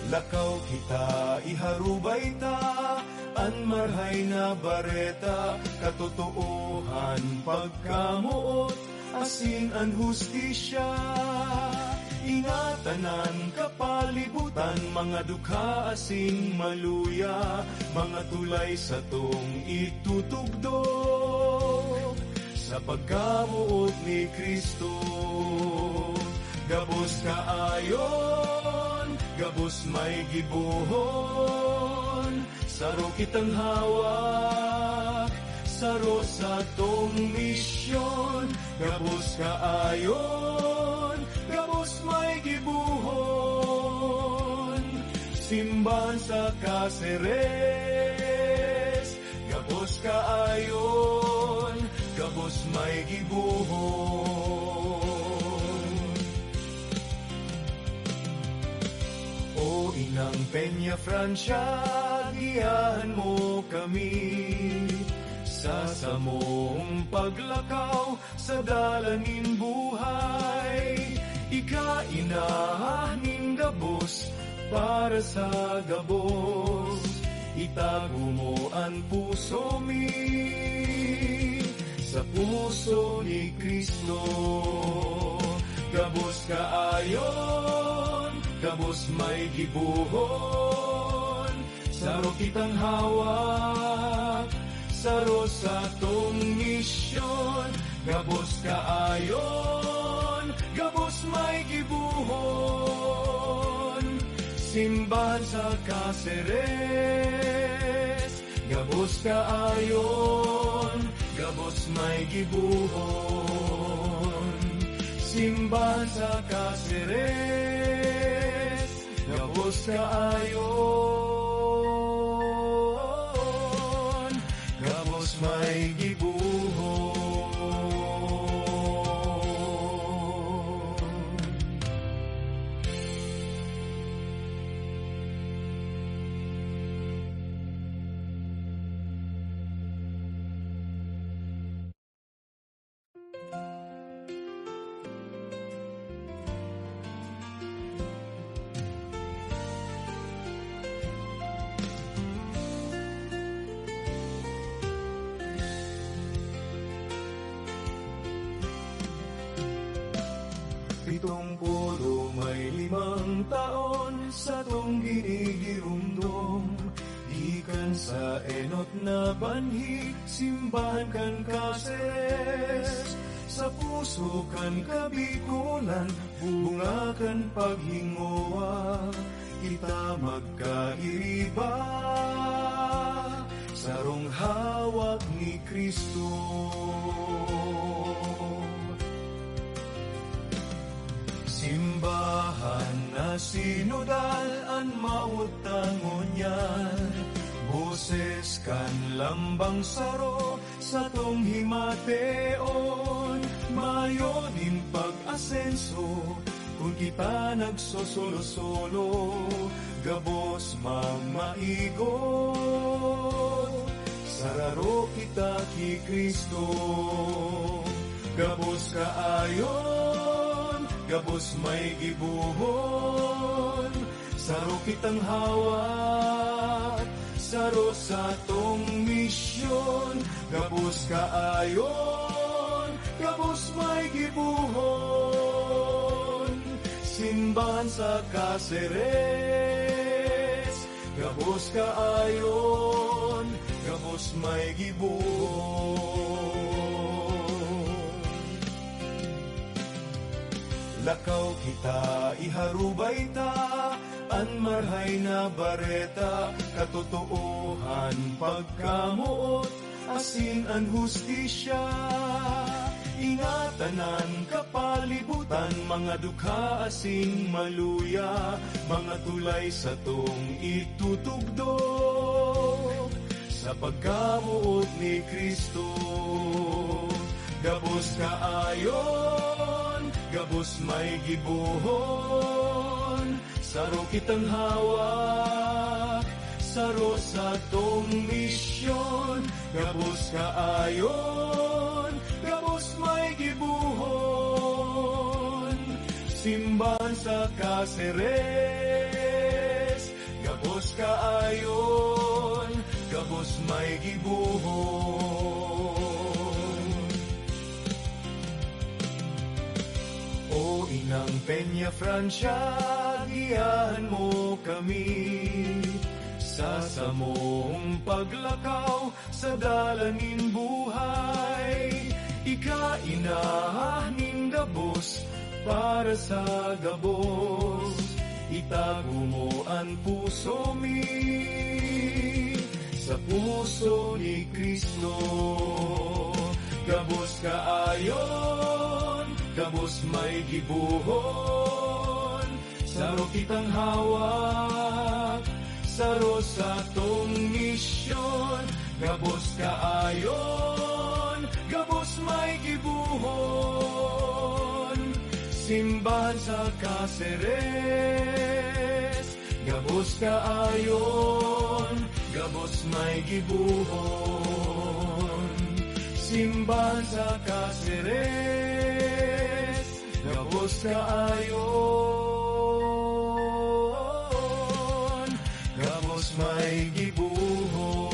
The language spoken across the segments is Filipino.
Lakaw kita iharubay ta, an marhay na bareta, katotoohan pagkamuot, asin an hustisya. Ingatanan kapalibutan, mga dukha asin maluya, mga tulay sa tong itutugdo, sa pagkamuot ni Kristo. Gabos kaayon, gabos may gibuhon, saro kitang hawak, saro sa tong misyon. Gabos kaayon, gabos may gibuhon, simbahan sa Caceres. Gabos kaayon, gabos may gibuhon. O Inang Peña Francia, giyahan mo kami sa samong paglakaw sa dalangin buhay. Ikainahaning gabos para sa gabos, itago mo ang puso mi sa puso ni Kristo. Gabos kaayon, gabos may gibuhon, saro kitang hawak, saro sa tong misyon. Gabos kaayon, gabos may gibuhon, simbahan sa Caceres. Gabos kaayon, gabos may gibuhon, simbahan sa Caceres. Gabos kaayon, gabos may gibuhon. Pitongpulo may 5 taon sa tong ginigirumdum, ikan sa enot na banhi, simbahan kan Caceres. Sa puso kan kabikulan, bunga kan paghingoa, kita magkairiba, sarong hawak ni Kristo. Simbahan na sinodal an mautangon yan, boses kan lambang saro sa tong himateon. Mayo din pag-asenso kung kita nagsosolo-solo, gabos mamaigot, sararo kita ki Kristo. Gabos kaayon, gabos may gibuhon, saro kitang hawak, saro sa tong misyon. Gabos kaayon, gabos may gibuhon, simbahan sa Caceres. Gabos kaayon, gabos may gibuhon. Lakaw kita iharubay ta, an marhay na bareta, katotoohan pagkamuot, asin an hustisya. Ingatanan kapalibutan, mga dukha asin maluya, mga tulay sa tong itutugdo, sa pagkamuot ni Kristo. Gabos kaayon, gabos may gibuhon, saro kitang hawak, saro sa tong misyon. Gabos kaayon, gabos may gibuhon, simbahan sa Caceres. kaayon, gabos may gibuhon. O Inang Peña Francia, giyahan mo kami sa samong paglakaw sa dalanin buhay. Ika-inahaning gabos para sa gabos, itago mo ang puso mi sa puso ni Kristo. Gabos kaayon, gabos may gibuhon, saro kitang hawak, saro sa tong misyon. Gabos kaayon, gabos may gibuhon, simbahan sa Caceres. Gabos kaayon, gabos may gibuhon, simbahan sa Caceres. Gabos kaayon, gabos may gibuhon.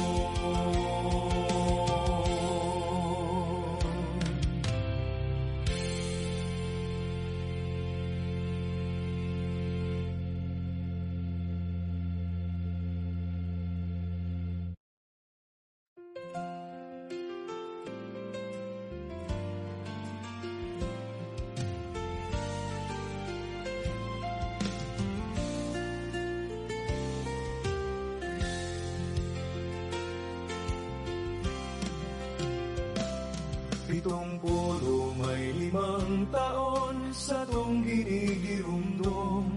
Pitongpulo may 5 taon sa tong ginigirumdum,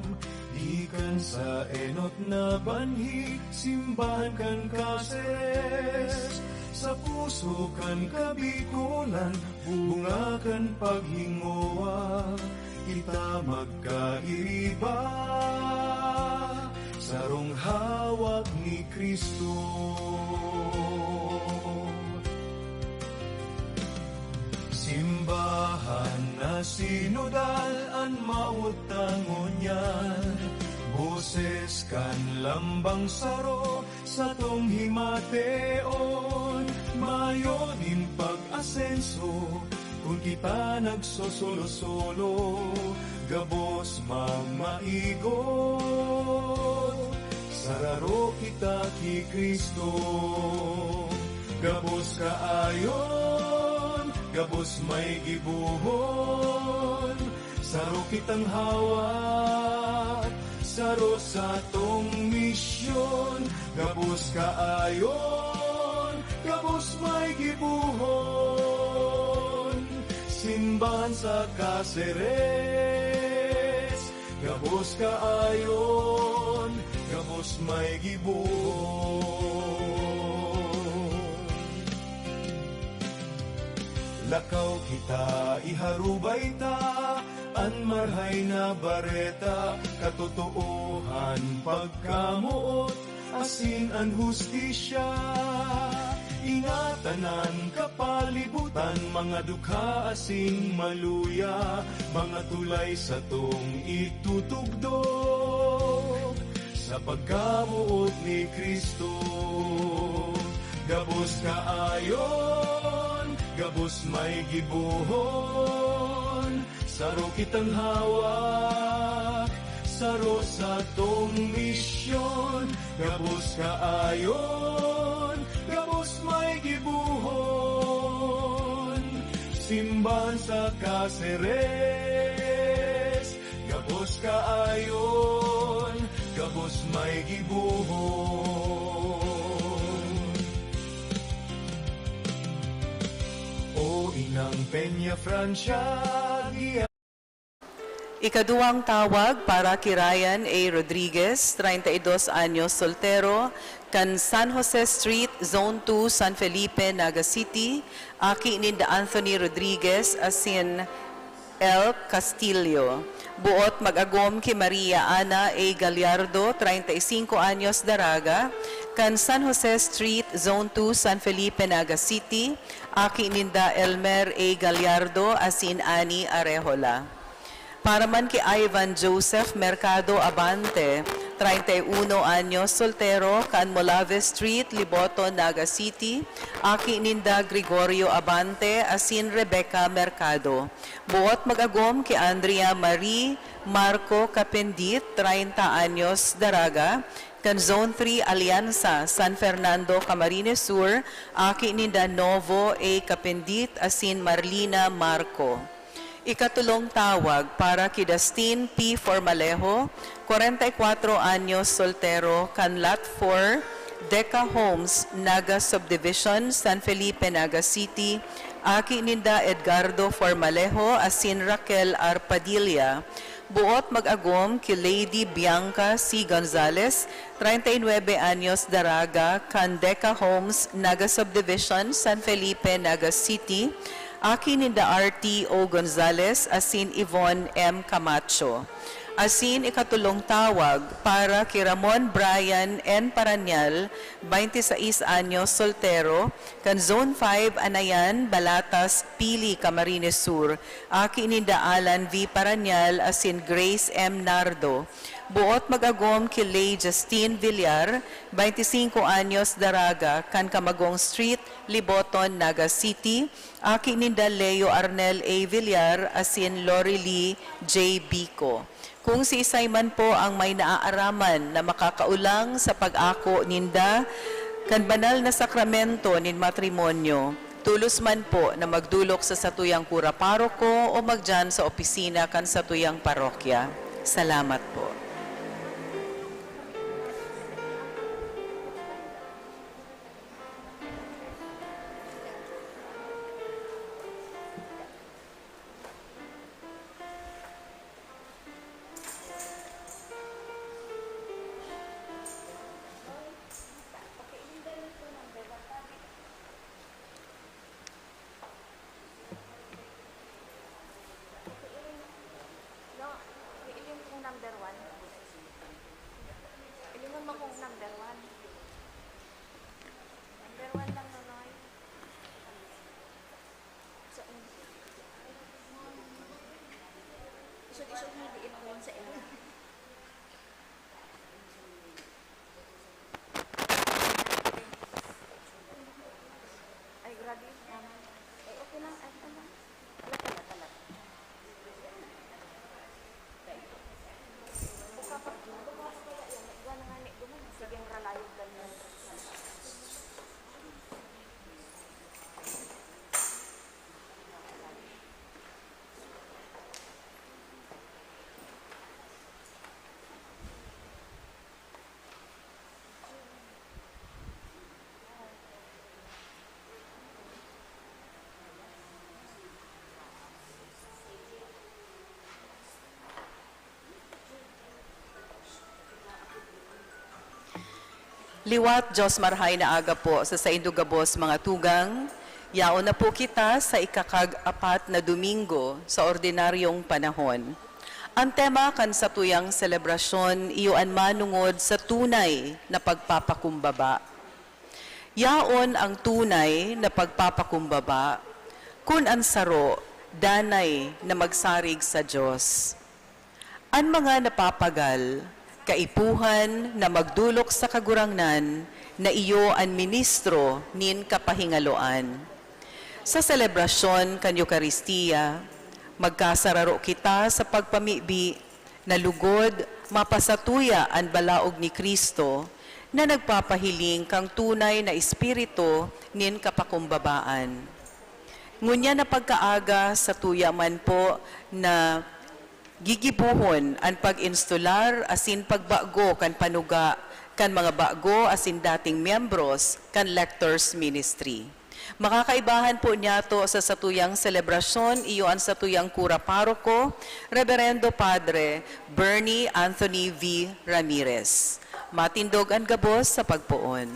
gikan sa enot na banhi, simbahan kan Caceres. Sa puso kan kabikulan, bunga kan paghingoa, kita magkairiba, sarong hawak ni Kristo. Simbahan na sinodal an mautangon yan, boses kan lambang saro sa tong himateon. Mayo din pag-asenso kung kita nagsosolo-solo, gabos mamaigot, sararo kita ki Kristo. Gabos kaayon, gabos may gibuhon, saro kitang hawak, saro sa tong misyon. Gabos kaayon, gabos may gibuhon, simbahan sa Caceres. Gabos kaayon, gabos may gibuhon. Lakaw kita iharubay ta, an marhay na bareta, katotoohan pagkamuot, asin an hustisya. Ingatanan kapalibutan, mga dukha asin maluya, mga tulay sa tong itutugdog, sa pagkamuot ni Kristo. Gabos kaayon, gabos may gibuhon, saro kitang hawak, saro sa tong misyon. Gabos kaayon, gabos may gibuhon, simbahan sa Caceres. Gabos kaayon, gabos may gibuhon. O Inang Peña Francia, Ikaduhang tawag para kay Ryan A. Rodriguez, 32 anyos, soltero, kan San Jose Street, Zone 2, San Felipe, Naga City. Aki ni Anthony Rodriguez, asin L. Castillo. Buot mag-agom kay Maria Ana A. Gallardo, 35 anyos, Daraga, kan San Jose Street, Zone 2, San Felipe, Naga City. Aki ninda Elmer A. Gallardo, asin Ani Arejola. Para man kay Ivan Joseph Mercado Abante, 31 anyos, soltero, kan Molave Street, Liboto, Naga City. Aki ninda Gregorio Abante, asin Rebecca Mercado. Buot mag-agom ki Andrea Marie Marco Capendit, 30 anyos, Daraga. Kan Zone 3 Alianza, San Fernando, Camarines Sur. Aki ninda Novo A. Capendit, asin Marlina Marco. Ikatulong tawag para kay Dustin P. Formalejo, 44 anyos, soltero, kan Lot 4, Deca Homes, Naga Subdivision, San Felipe, Naga City. Aki ninda Edgardo Formalejo, asin Raquel Arpadilla. Buot mag-agom ki Lady Bianca C. Gonzales, 39 anyos, Daraga, kan Deca Homes, Naga Subdivision, San Felipe, Naga City. Aki ninda R.T.O. Gonzales, asin Yvonne M. Camacho. Asin ikatulong tawag para kay Ramon Brian N. Paranyal, 26 anyos, soltero, kan Zone 5 Anayan, Balatas, Pili, Camarines Sur. Aki ninda Alan V. Paranyal, asin Grace M. Nardo. Buot mag-agom kay Lay Justine Villar, 25 anyos, Daraga, kan Camagong Street, Liboton, Naga City. Aki ninda Leo Arnel A. Villar, asin Lori Lee J. Bico. Kung si isay man po ang may naaaraman na makakaulang sa pag-ako ninda, kan banal na sakramento nin matrimonyo, tulos man po na magdulok sa satuyang kura paroko o magdyan sa opisina kan satuyang parokya. Salamat po. Liwat Diyos marhay na aga po sa Indugabos mga tugang. Yaon na po kita sa ikakag-apat na Domingo sa ordinaryong panahon. Ang tema kan sa tuyang selebrasyon iyoan manungod sa tunay na pagpapakumbaba. Yaon ang tunay na pagpapakumbaba kun ang saro danay na magsarig sa Diyos. Ang mga napapagal, kaipuhan na magdulok sa kagurangnan na iyo ang ministro nin kapahingaloan. Sa selebrasyon kan Eucharistia, magkasararo kita sa pagpamibi na lugod mapasatuya ang balaog ni Kristo na nagpapahiling kang tunay na espiritu nin kapakumbabaan. Ngunya na pagkaaga sa tuya man po na gigibuhon ang pag-instular asin pagbago kan panuga kan mga bago asin dating miyembros kan lectors ministry. Makakaibahan po niya to sa satuyang selebrasyon iyon sa tuyang kura paroko, Reverendo Padre Bernie Anthony V. Ramirez. Matindog ang gabos sa pagpuon.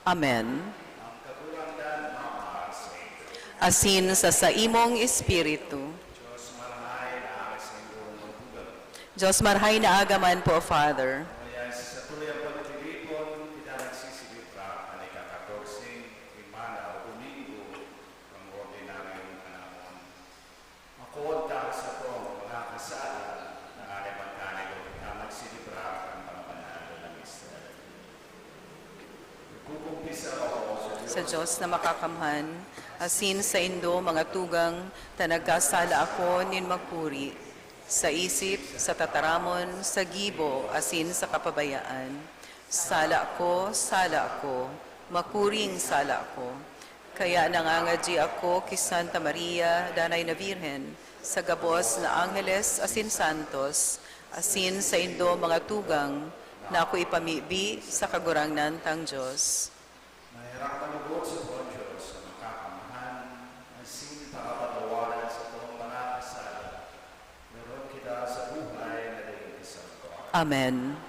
Amen. Asin sa imong espiritu. Diyos marhay na agaman po, Father. Kaya sa tuloy ang pagtitipon, kita nagsisilipra, anika-14, Imana o Domingo, ang ordinaryong panahon. Makuwag sa to, mga kasala, na aking pagkanilo, kita nagsilipra ang pampanalo ng Israel. Kukumpisa ako Sa Diyos na makakamhan, asin sa indo mga tugang, tanagkasala ako nin magpuri. Sa isip, sa tataramon, sa gibo, asin sa kapabayaan. Sala ko, makuring sala ko. Kaya nangangadji ako kay Santa Maria, Danay na Birhen, sa gabos na Angeles, asin Santos, asin sa indo mga tugang, na ako ipamibi sa kagurangnan tang Diyos. Mahirap panugot sa Diyos sa makakamahan, ang sin pakapatawaran sa itong mga kasala. Meron kita sa buhay na rin isang ko. Amen.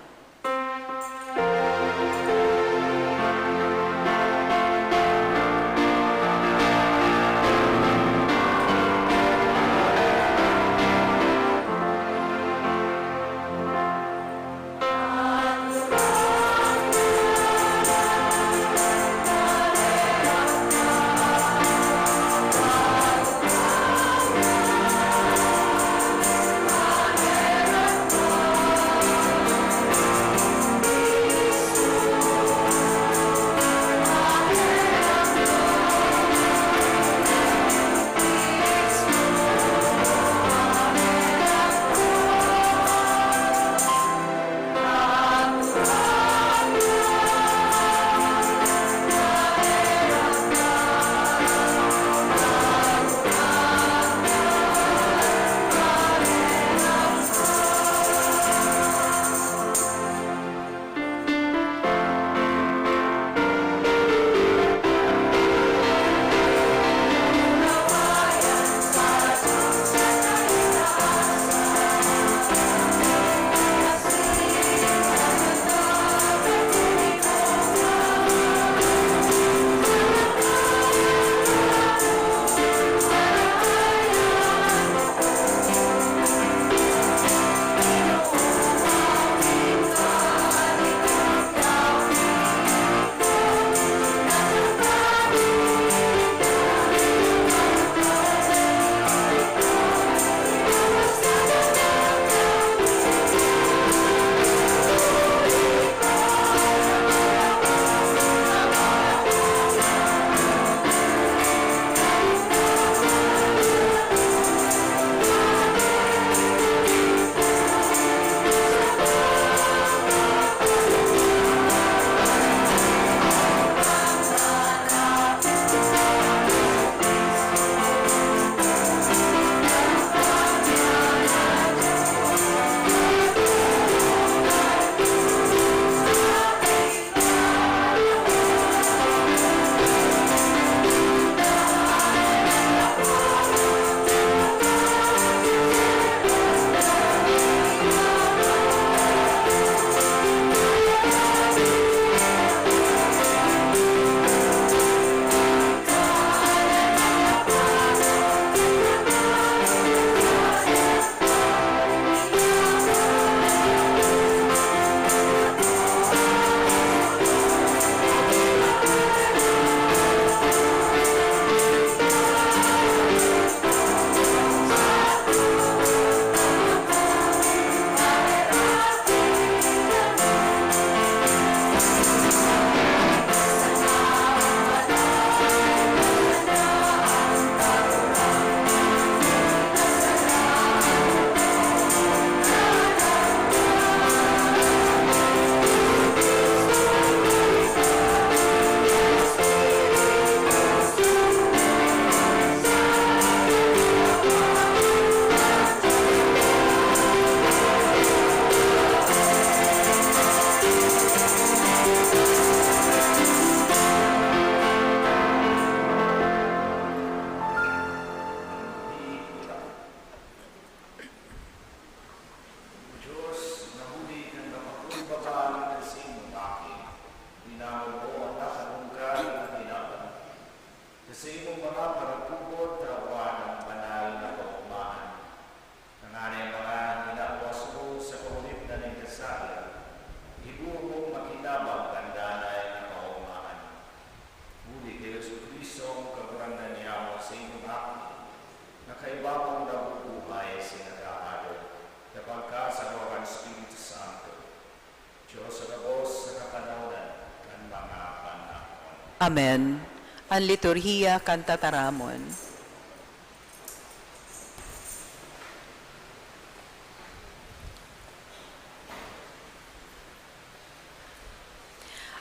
Amen. Ang liturhiya kantataramon.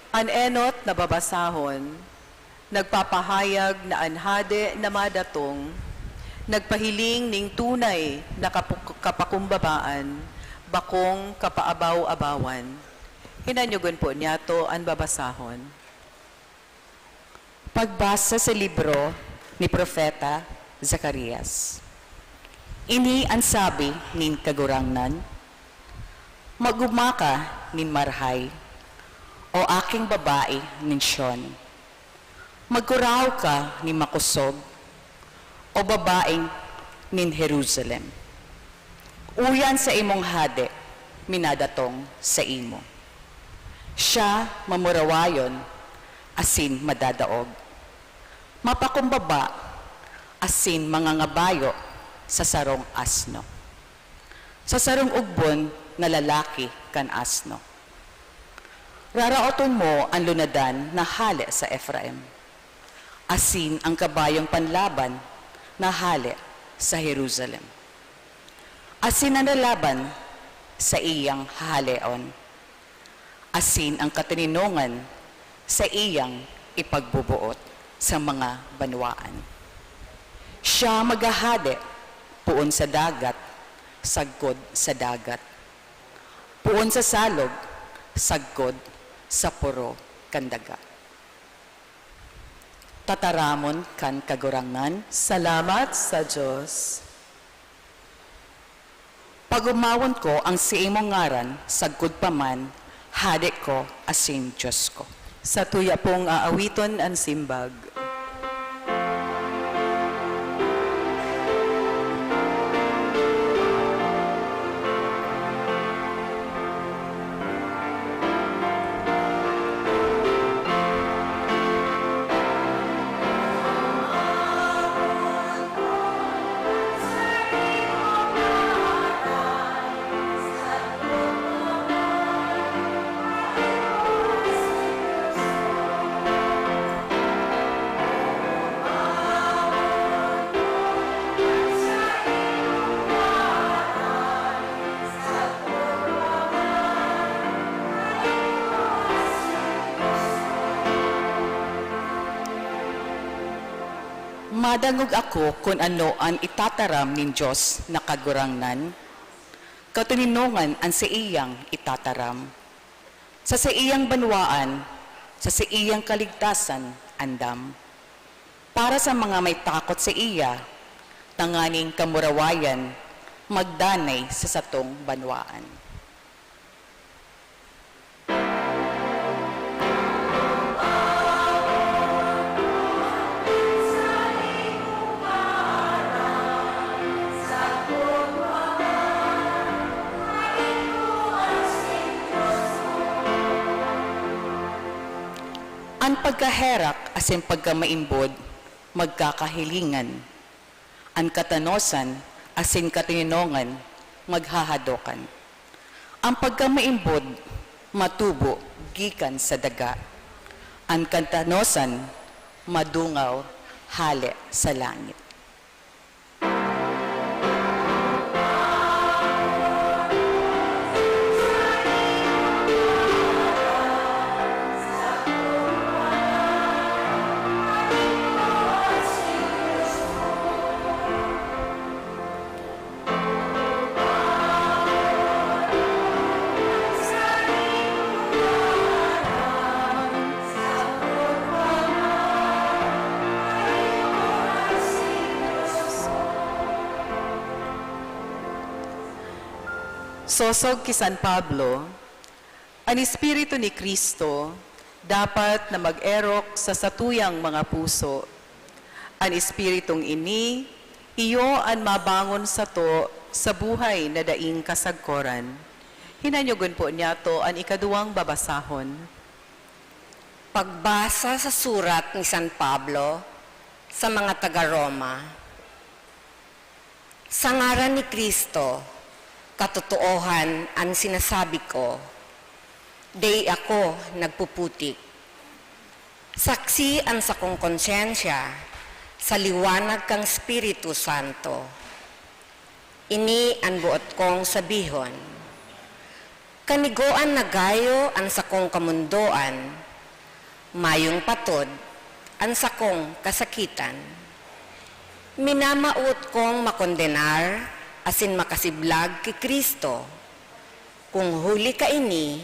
An enot na babasahon, nagpapahayag na anhade na madatong, nagpahiling ning tunay na kapakumbabaan, bakong kapaabaw-abawan. Hinanyugon po niyato ang babasahon. Pagbasa sa libro ni Propeta Zacarias. Ini ang sabi nin kagurangnan, magumaka nin marhay, o aking babae nin Sion. Magkuraw ka ni makusog, o babaeng nin Jerusalem. Uyan sa imong hade, minadatong sa imo. Siya mamurawayon, asin madadaog. Mapakumbaba, asin mga ngabayo sa sarong asno. Sa sarong ugbon na lalaki kan asno. Raraoton mo ang lunadan na hale sa Ephraim. Asin ang kabayong panlaban na hale sa Jerusalem. Asin ang lalaban sa iyang haleon. Asin ang katininungan sa iyang ipagbubuot sa mga banwaan. Siya maghahade puon sa dagat, sagkod sa dagat. Puon sa salog, sagkod sa puro kandaga. Tataramon kan kagurangan, Salamat sa Diyos. pagumawon ko ang siimong ngaran, sagkod paman, hade ko asin Diyos ko. Sa tuya pong aawiton ang simbag. Madangog ako kung ano ang itataram nin Diyos na kagurangnan, katuninungan ang sa iyang itataram. Sa iyang banwaan, sa iyang kaligtasan, andam. Para sa mga may takot sa iya, tanganing kamurawayan, magdanay sa satong banwaan. Ang pagkaherak asin pagkamaimbod, magkakahilingan. Ang katanosan asin katininongan, maghahadokan. Ang pagkamaimbod, matubo, gikan sa daga. Ang katanosan, madungaw, hale sa langit. Sosog ki San Pablo, ang Espiritu ni Kristo dapat na mag-erok sa satuyang mga puso. Ang Espiritong ini, iyo ang mabangon sa to sa buhay na daing kasagkoran. Hinanyugon po niya to ang ikaduwang babasahon. Pagbasa sa surat ni San Pablo sa mga taga-Roma. Sa ngaran ni Kristo, katotoohan ang sinasabi ko, di ako nagpuputik. Saksi ang sakong konsyensya sa liwanag kang Espiritu Santo. Ini ang buot kong sabihon. Kanigoan na gayo ang sakong kamundoan, mayong patod ang sakong kasakitan. Minamaot kong makondenar asin makasiblag ki Kristo. Kung huli ka ini,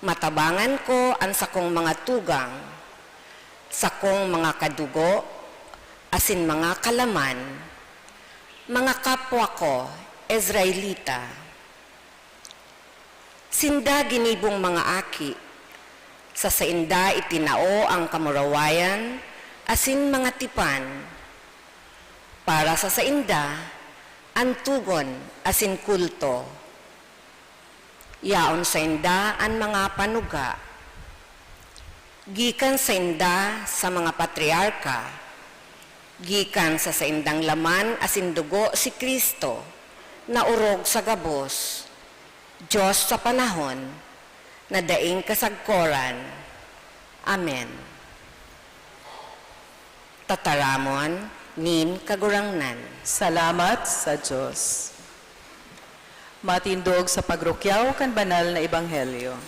matabangan ko ang sakong mga tugang, sakong mga kadugo, asin mga kalaman, mga kapwa ko, Israelita. Sinda ginibong mga aki, sa sainda itinao ang kamurawayan, asin mga tipan, para sa sainda, ang tugon, asin kulto. Yaon sainda ang mga panuga, gikan sainda sa mga patriarka, gikan sa saindang laman asin dugo si Kristo, na urog sa gabos, Diyos sa panahon, na daing kasagkoran. Amen. Tataramon, nin kagurangnan. Salamat sa Diyos. Matindog sa pagrukyaw kan banal na ebanghelyo.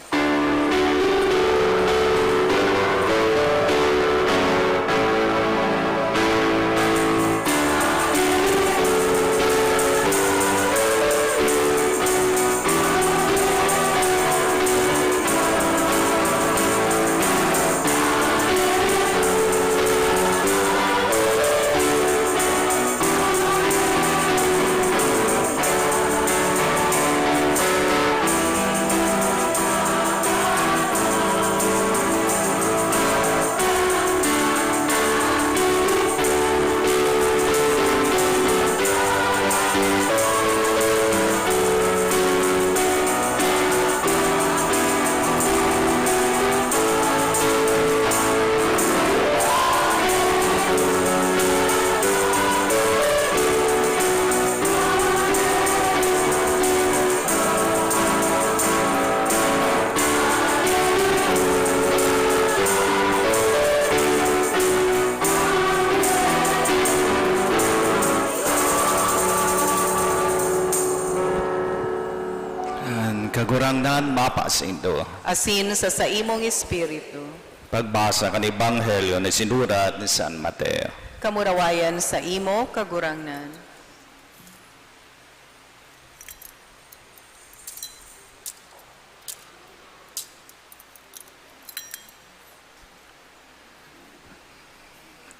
Kagurangnan mapa sa Indo. Asin sa saimong espiritu. Pagbasa kan Ebanghelyo na sinurat ni San Mateo. Kamurawayan sa imo kagurangnan.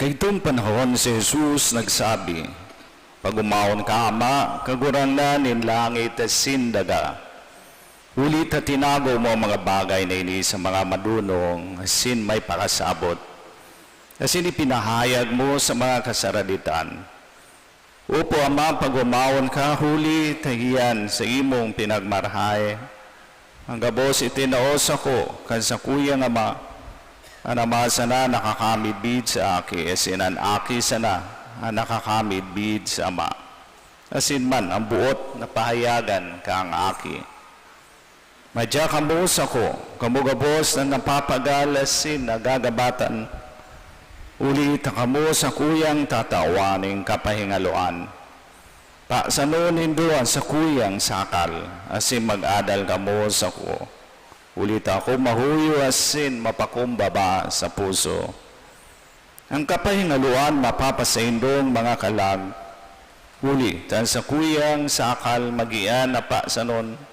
Kay itong panahon si Jesus nagsabi, pag umawon ka ama, kagurangnan in langit at sindaga. Ulit at tinago mo ang mga bagay na ini sa mga madunong, asin may pakasabot. Asin ipinahayag mo sa mga kasaraditan. Upo ama, pag umawon ka, huli tahiyan sa imong pinagmarhay. Ang gabos itinaos ako, kan sa kuyang ama, ang ama sana nakakamid bid sa aki, asin ang aki sana ang nakakamid bid sa ama. Asin man ang buot na pahayagan ka ang aki. Madya kamos ako, kamugabos na napapagalasin na gagabatan. Ulit kamo sa kuyang tatawaning kapahingaloan. Pasanunin doon sa kuyang sakal, asin mag-adal kamo sa ko. Ulit ako mahuyo asin mapakumbaba sa puso. Ang kapahingaluan mapapasaindong mga kalag. Ulit sa kuyang sakal magian na pasanon.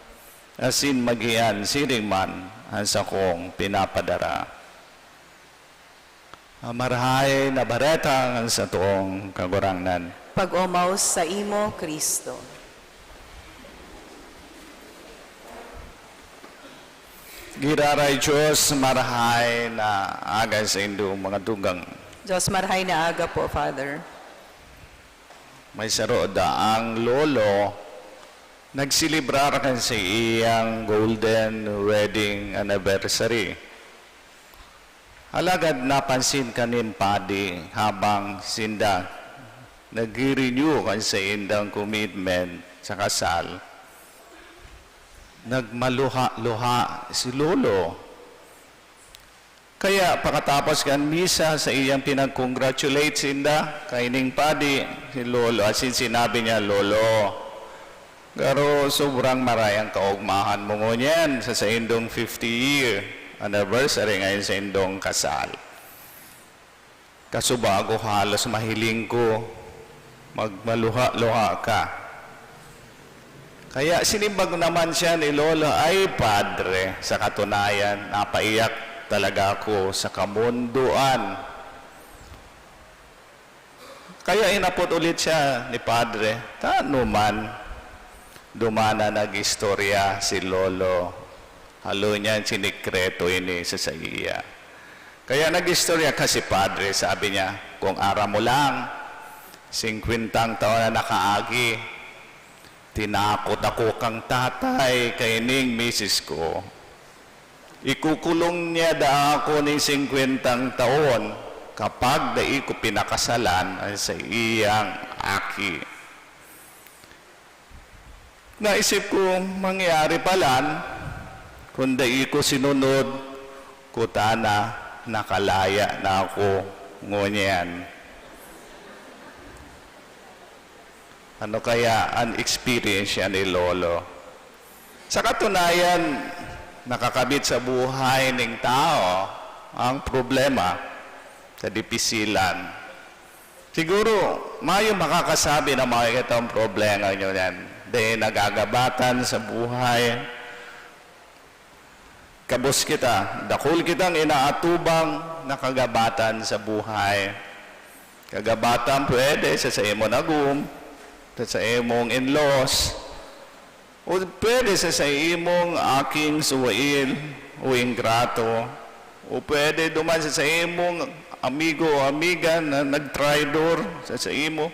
Asin magian siring man ang sakong pinapadara. Amarahay na bareta ang sa tuong kagurangnan. Pag-umaw sa imo, Kristo. Giraray Diyos, marahay na aga sa indo mga dugang. Diyos marhay na aga po, Father. May saroda ang lolo nagsilibrar kan sa iyang golden wedding anniversary. Alagad napansin kanin padi habang sinda nag-renew kan sa indang commitment sa kasal. Nagmaluha-luha si lolo. Kaya pagkatapos kan misa sa iyang pinag-congratulate sinda kay Ning Padi, si Lolo, asin sinabi niya, Lolo, garo sobrang marayang kaugmahan mo ngunyan sa indong 50-year anniversary ngayon sa indong kasal. Kasubago halos mahiling ko, magmaluha-luha ka. Kaya sinimbag naman siya ni Lolo, ay Padre, sa katunayan, napaiyak talaga ako sa kamunduan. Kaya inapot ulit siya ni Padre, taano man, dumana nag-istorya si Lolo. Halo niya sinikreto ini sa iya. Kaya nag-istorya kasi Padre, sabi niya, kung ara mo lang, 50 taon na nakaagi, tinakot ako kang tatay kay ning misis ko. Ikukulong niya da ako ng 50 taon kapag dai ko pinakasalan sa iyang aki. Naisip ko mangyari palan kung dai ko sinunod kutana nakalaya na ako ngunyan. Ano kaya ang experience ni Lolo? Sa katunayan, nakakabit sa buhay ng tao ang problema sa dipisilan. Siguro, mayo makakasabi na makikita ang problema nyo yan. Dahil nagagabatan sa buhay. Kabos kita, dakul kitang inaatubang nakagabatan sa buhay. Kagabatan pwede sa imo nagum, sa imong in-laws, o pwede sa imong aking suwail o ingrato, o pwede duman sa imong amigo o amiga na nagtraidor sa imo,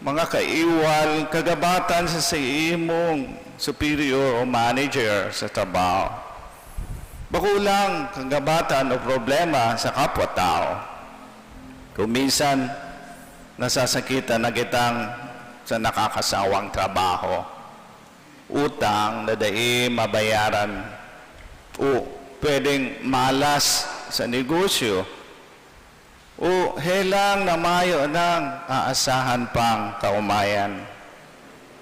mga kaiwal, kagabatan sa imong superior o manager sa trabaho. Bakulang kagabatan o problema sa kapwa-tao. Kung minsan, nasasakitan na kitang sa nakakasawang trabaho, utang na dai mabayaran, o pwedeng malas sa negosyo, o helang na mayo ng aasahan pang kaumayan.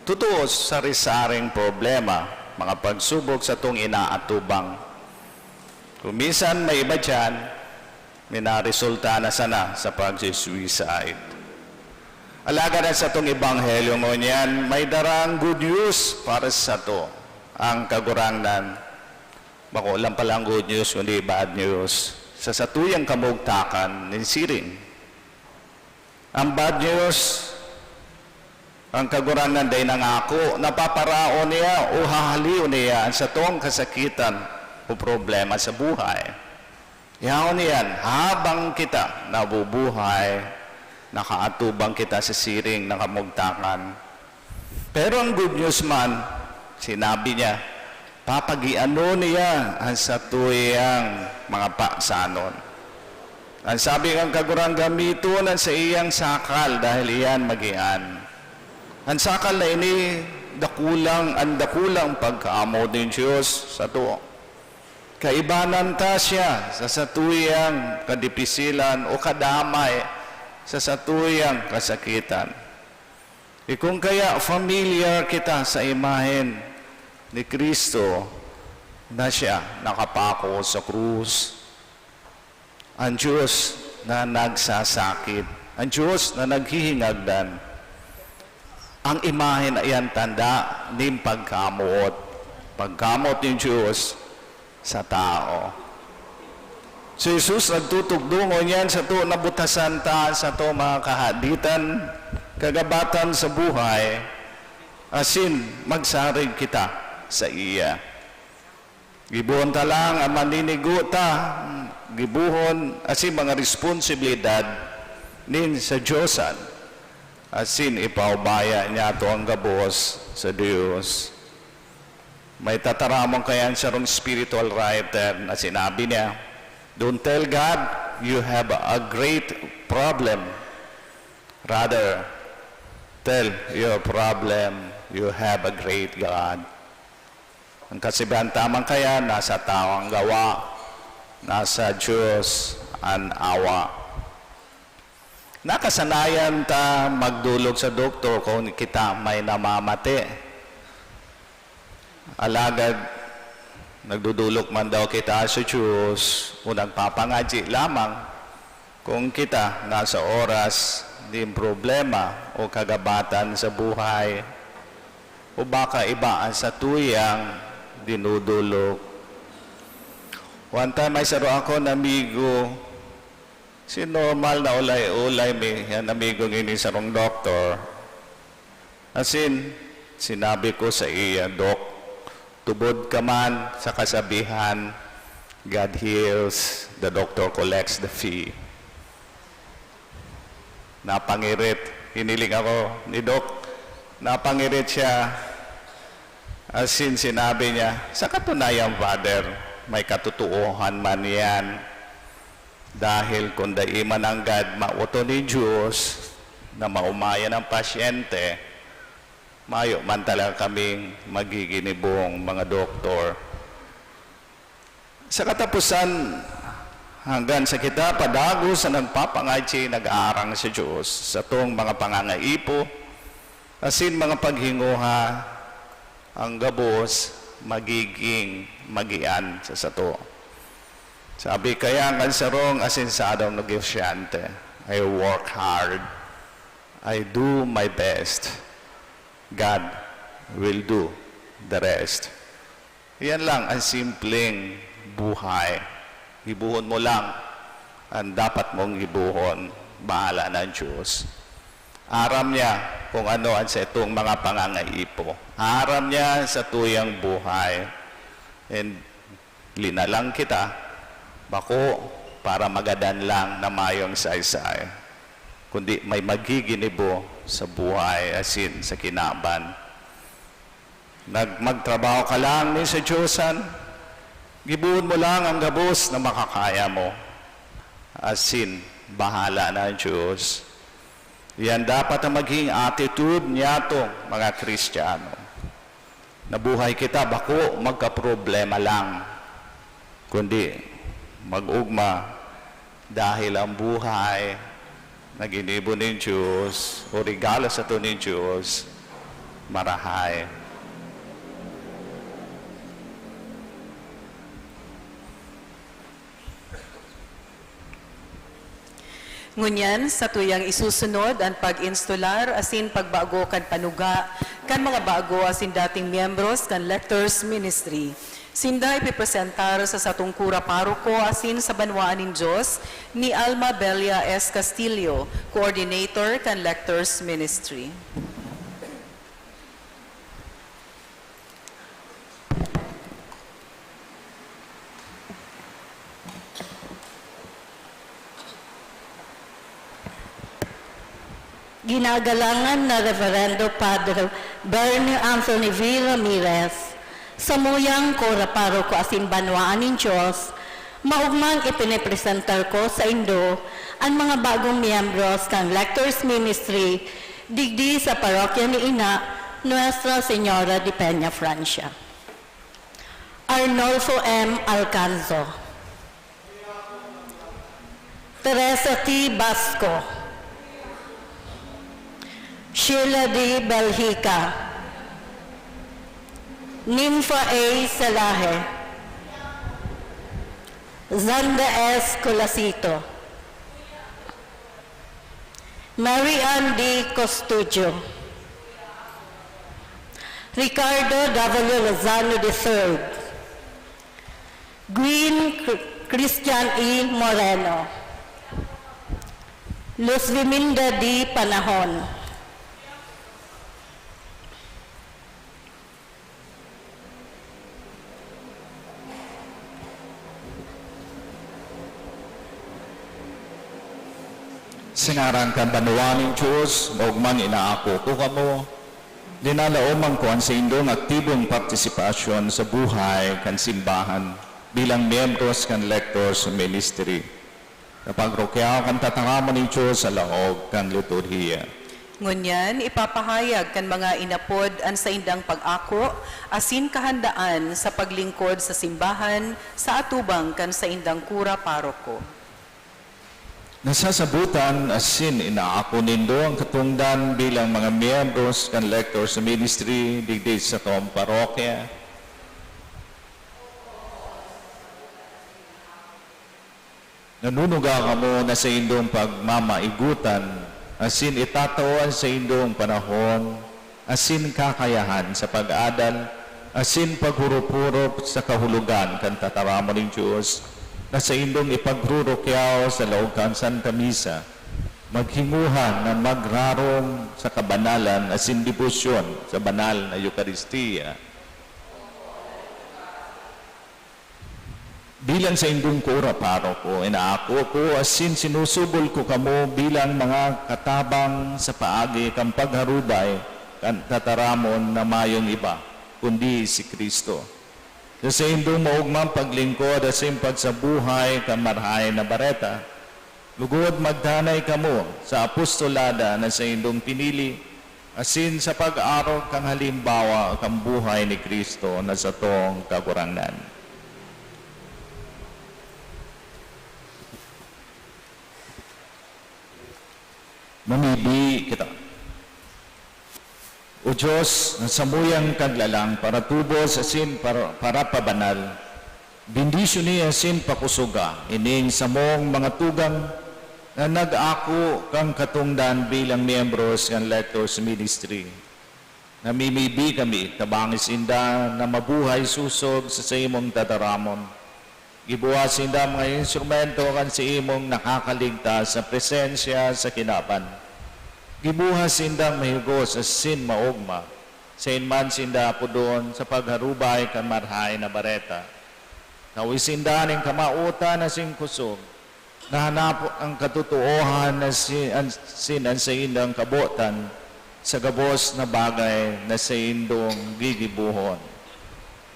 Totoo sa risaring problema, mga pagsubok sa tong inaatubang. Kung minsan may iba dyan, may naresulta na sana sa pag-suicide. Alaga na sa itong ebanghelyo ngunyan, may darang good news para sa to. Ang kagurangnan, bako lang palang good news, kundi bad news. Sa satuyang kamugtakan ng siring. Ang bad news, ang kagurangnan day nangako, napaparao niya o hahaliw niya sa tong kasakitan o problema sa buhay. Ihaw niyan, habang kita nabubuhay, nakaatubang kita sa siring ng kamugtakan. Pero ang good news man, sinabi niya, papagiano niya ang satuyang mga paksanon. Ang sabi ng kagurang gamitunan sa iyang sakal dahil iyan magian. Ang sakal na ini, ang dakulang pagkaamo din Diyos sa to. Kaibanan ta siya sa satuyang kadipisilan o kadamay sa satuyang kasakitan. Kung kaya familiar kita sa imahen ni Kristo na siya nakapako sa krus, ang Diyos na nagsasakit, ang Diyos na naghihingagdan, ang imahen na iyan tanda ng pagkamot ng Diyos sa tao. Si Jesus nagtutugdungon yan sa to nabutasan ta sa to mga kahaditan, kagabatan sa buhay, asin magsarig kita sa iya. Gibuhon ta lang ang maninigo ta, gibuhon asin mga responsibilidad nin sa Diyosan, asin ipaubaya niya to ang gabos sa Diyos. May tataramong kayan sa rong spiritual writer na sinabi niya, don't tell God you have a great problem. Rather, tell your problem you have a great God. Ang kasibahan tamang kaya, nasa tao ang gawa. nasa Diyos ang awa. Nakasanayan ta magdulog sa doktor kung kita may namamati. Alagad, nagdudulog man daw kita sa Diyos o nagpapangadyi lamang kung kita nasa oras din problema o kagabatan sa buhay o baka iba ang sa tuyang dinudulog. One time ay saro ako na amigo, si normal na ulay-ulay may yan amigo ngini sarong doktor. Asin, sinabi ko sa iya, Dok, tubod ka man sa kasabihan, God heals, the doctor collects the fee. Napangirit, hiniling ako ni Dok, napangirit siya. Asin sinabi niya, sa katunayan, Father, may katutuuhan man yan. Dahil kung daiman ang God mauto ni Diyos na maumaya ng pasyente, mayo man talaga kaming magiginibong mga doktor. Sa katapusan, hanggang sa kita padago sa nagpapangadyi, nag-aarang sa Diyos sa tong mga pangangaipo, asin mga paghinguha, ang gabos magiging magian sa sato. Sabi kaya ang sarong asinsadong negosyante, I work hard, I do my best, God will do the rest. Yan lang ang simpleng buhay. Ibuhon mo lang ang dapat mong ibuhon, bahala ng Diyos. Aram niya kung ano ang sa itong mga pangangaipo. Aram niya sa tuyang buhay. And linalang kita, bako para magadan lang na mayong saysay. Kundi may magiginibo sa buhay asin sa kinaban. Magtrabaho ka lang ni sa Diyosan, gibuhon mo lang ang gabos na makakaya mo. Asin, bahala na ang Diyos. Yan dapat ang maging attitude niya to mga Kristiyano. Nabuhay kita, bako magka-problema lang. Kundi mag-ugma dahil ang buhay na ginibo ng Diyos o regalo sa ito ng Diyos, marahay. Ngunyan, sa tuyang isusunod ang pag-instalar asin pagbago kan panuga kan mga bago asin dating miyembros kan Lectors Ministry. Sinda ipipresentar sa satungkura paroko asin sa banwaan ng Diyos ni Alma Belia S. Castillo, Coordinator kan Lectors Ministry. Ginagalangan na Reverendo Padre Bernie Anthony V. Ramirez, samuyang kora paroko asin banwaan ng Diyos, maugmang ipinipresentar ko sa Indo ang mga bagong miyembros ng Lectors Ministry digdi sa parokya ni Ina Nuestra Señora de Peña, Francia. Arnolfo M. Alcanzo, Teresa T. Basco, Sheila D. Belhica, Nympha A. Salahe, Zanda S. Colasito, Mary Ann D. Costudio, Ricardo W. Lozano III, Green Christian E. Moreno, Luz Viminda D. Panahon, Singarang kan banwa ng Diyos, maugmang inaako ko kamo, dinalaomang ko ang sa indong aktibong partisipasyon sa buhay kan simbahan bilang miyembros kan Lectors Ministry. Kapag rokyaw kan tatangaman ng Diyos sa laog kan liturhiya. Ngunyan, ipapahayag kan mga inapod an sa indang pag-ako, asin kahandaan sa paglingkod sa simbahan sa atubang kan sa indang kura paroko. Nasasabutan asin inaako nindo ang katungdan bilang mga miyembros kan lectors sa ministry digdi sa tom parokya. Nanunuga ka mo na sa indong pagmamaigutan, asin itatawan sa indong panahon, asin kakayahan sa pag-adal, asin paghurup-hurup sa kahulugan kan tataramo ng Diyos, na sa indong ipagrurukyaw sa loob kan Santa Misa, maghinguhan na magrarong sa kabanalan asin debosyon sa banal na Eucharistia. Bilang sa indong kura paroko, inaako ko asin sinusubol ko kamo bilang mga katabang sa paagi kang pagharubay kan tataramon na mayong iba, kundi si Kristo. Sa indong maugmang paglingkod asin pagsabuhay kan marhay na bareta, lugod magdanay kamo sa apostolada na sa indong pinili, asin sa pag-arog kang halimbawa kang buhay ni Kristo na sa tong kagurangan. Mamibi kita. O Diyos, sa muyang kaglalang para tubos asin para pabanal, bendisyon ni asin pakusuga, ining samong mga tugang na nag-ako kang katungdan bilang miyembros ng Lectors Ministry. Namimibi kami, tabangis inda na mabuhay susog sa imong tataramon. Ibuwas inda mga instrumento kan sa imong nakakaligtas sa presensya sa kinapan. Gibuhas sindang mahigos sa sin maugma, sa inman sinda po doon sa pagharubay kan marhay na bareta. Nawisinda ning kamautan na sing kusog, nahanap ang katutuohan na sin sa indang kabotan sa gabos na bagay na sa indong gigibuhon.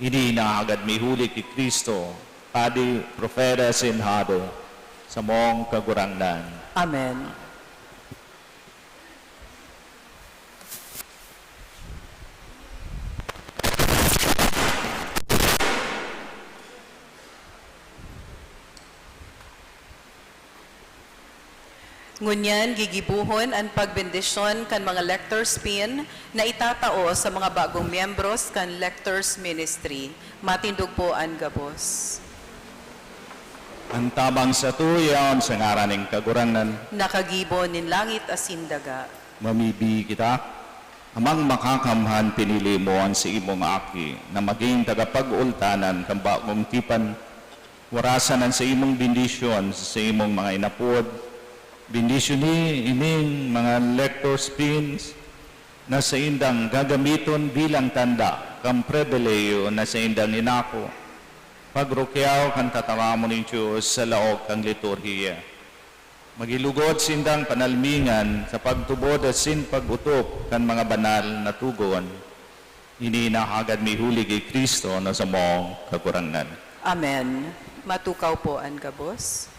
Hindi na agad mihuli ki Kristo, Padi, Profeta, Sinhado, sa mong kagurangnan. Amen. Ngunyan, gigibuhon ang pagbendisyon kan mga lectors pin na itatao sa mga bagong miyembros kan lectors ministry. Matindog po ang gabos. Ang tabang sa tuyaw sa ngaran ng kagurangnan, Nakagibo nin langit asin daga. mamibi kita, amang makakamhan pinili mo ang si imong aki na maging tagapag-ultanan kang bagong tipan, warasan ang sa imong bendisyon sa imong mga inapod, bendisyon ni ining mga lectors pins na sa indang gagamiton bilang tanda kang pribileyo na sa indang inako, pagrukyaw kan tataramo ng Diyos sa laog kang liturhiya. Magilugod sindang panalmingan sa pagtubod at sin pag-utop kan mga banal na tugon, hindi na agad mihuli kay Kristo na sa mong kagurangan. Amen. Matukaw po ang gabos.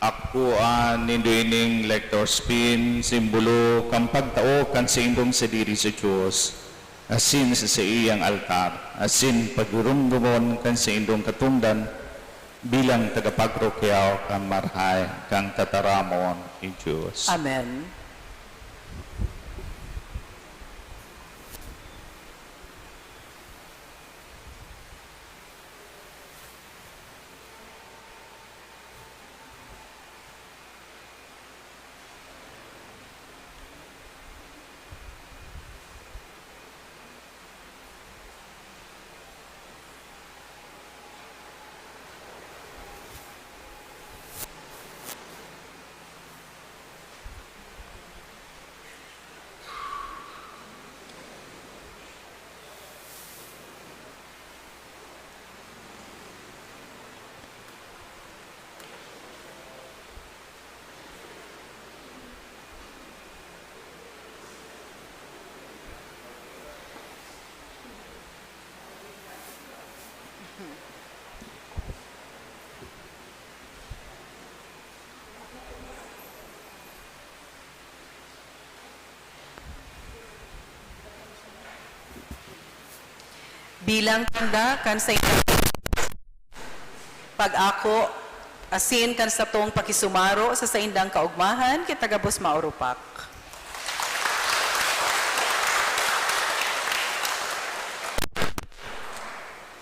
Ako ninduining lectors pin, simbolo kang pagtao kan sindong sa diri sa Diyos, asin sa iyang altar, asin pagurumdumon kan sindong katungdan, bilang tagapagrukyaw kang marhay kang tataramon ni Diyos. Amen. Bilang tanda kan sa pag-ako asin kan sa tong pakisumaro sa saindang kaugmahan kitagabos maurupak.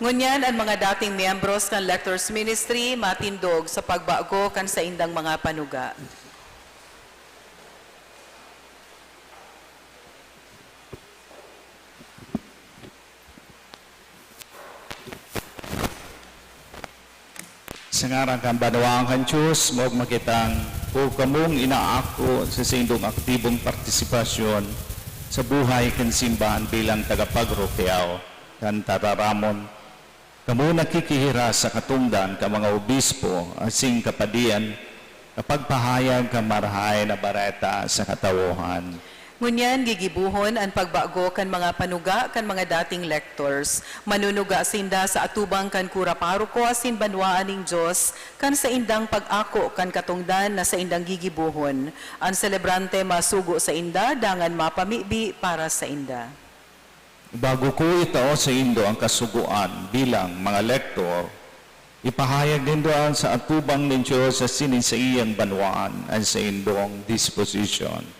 Ngunyan ang mga dating miyembros kan Lectors Ministry matindog sa pagbago kan sa indang mga panuga. Sa ngaran kan banawang kan Diyos, mo makitang o kamong inaako sa sindong aktibong partisipasyon sa buhay kan simbahan bilang tagapagrupiaw kan tararamon. Kamo nakikihira sa katungdan ka mga obispo asing kapadian kapag pahayag ka marahay na bareta sa katawuhan. Ngunyan gigibuhon ang pagbago kan mga panuga kan mga dating lectors. Manunuga sinda sa atubang kan kura paruko asin banwaan ning Dios kan sa indang pag-ako kan katungdan na sa indang gigibuhon. Ang celebrante masugo sa inda dangan mapamibi para sa inda. Bago ko itao sa indo ang kasuguan bilang mga lektor, ipahayag din doon sa atubang ng Diyos sa sinisaiyang banwaan ang sa indong disposition.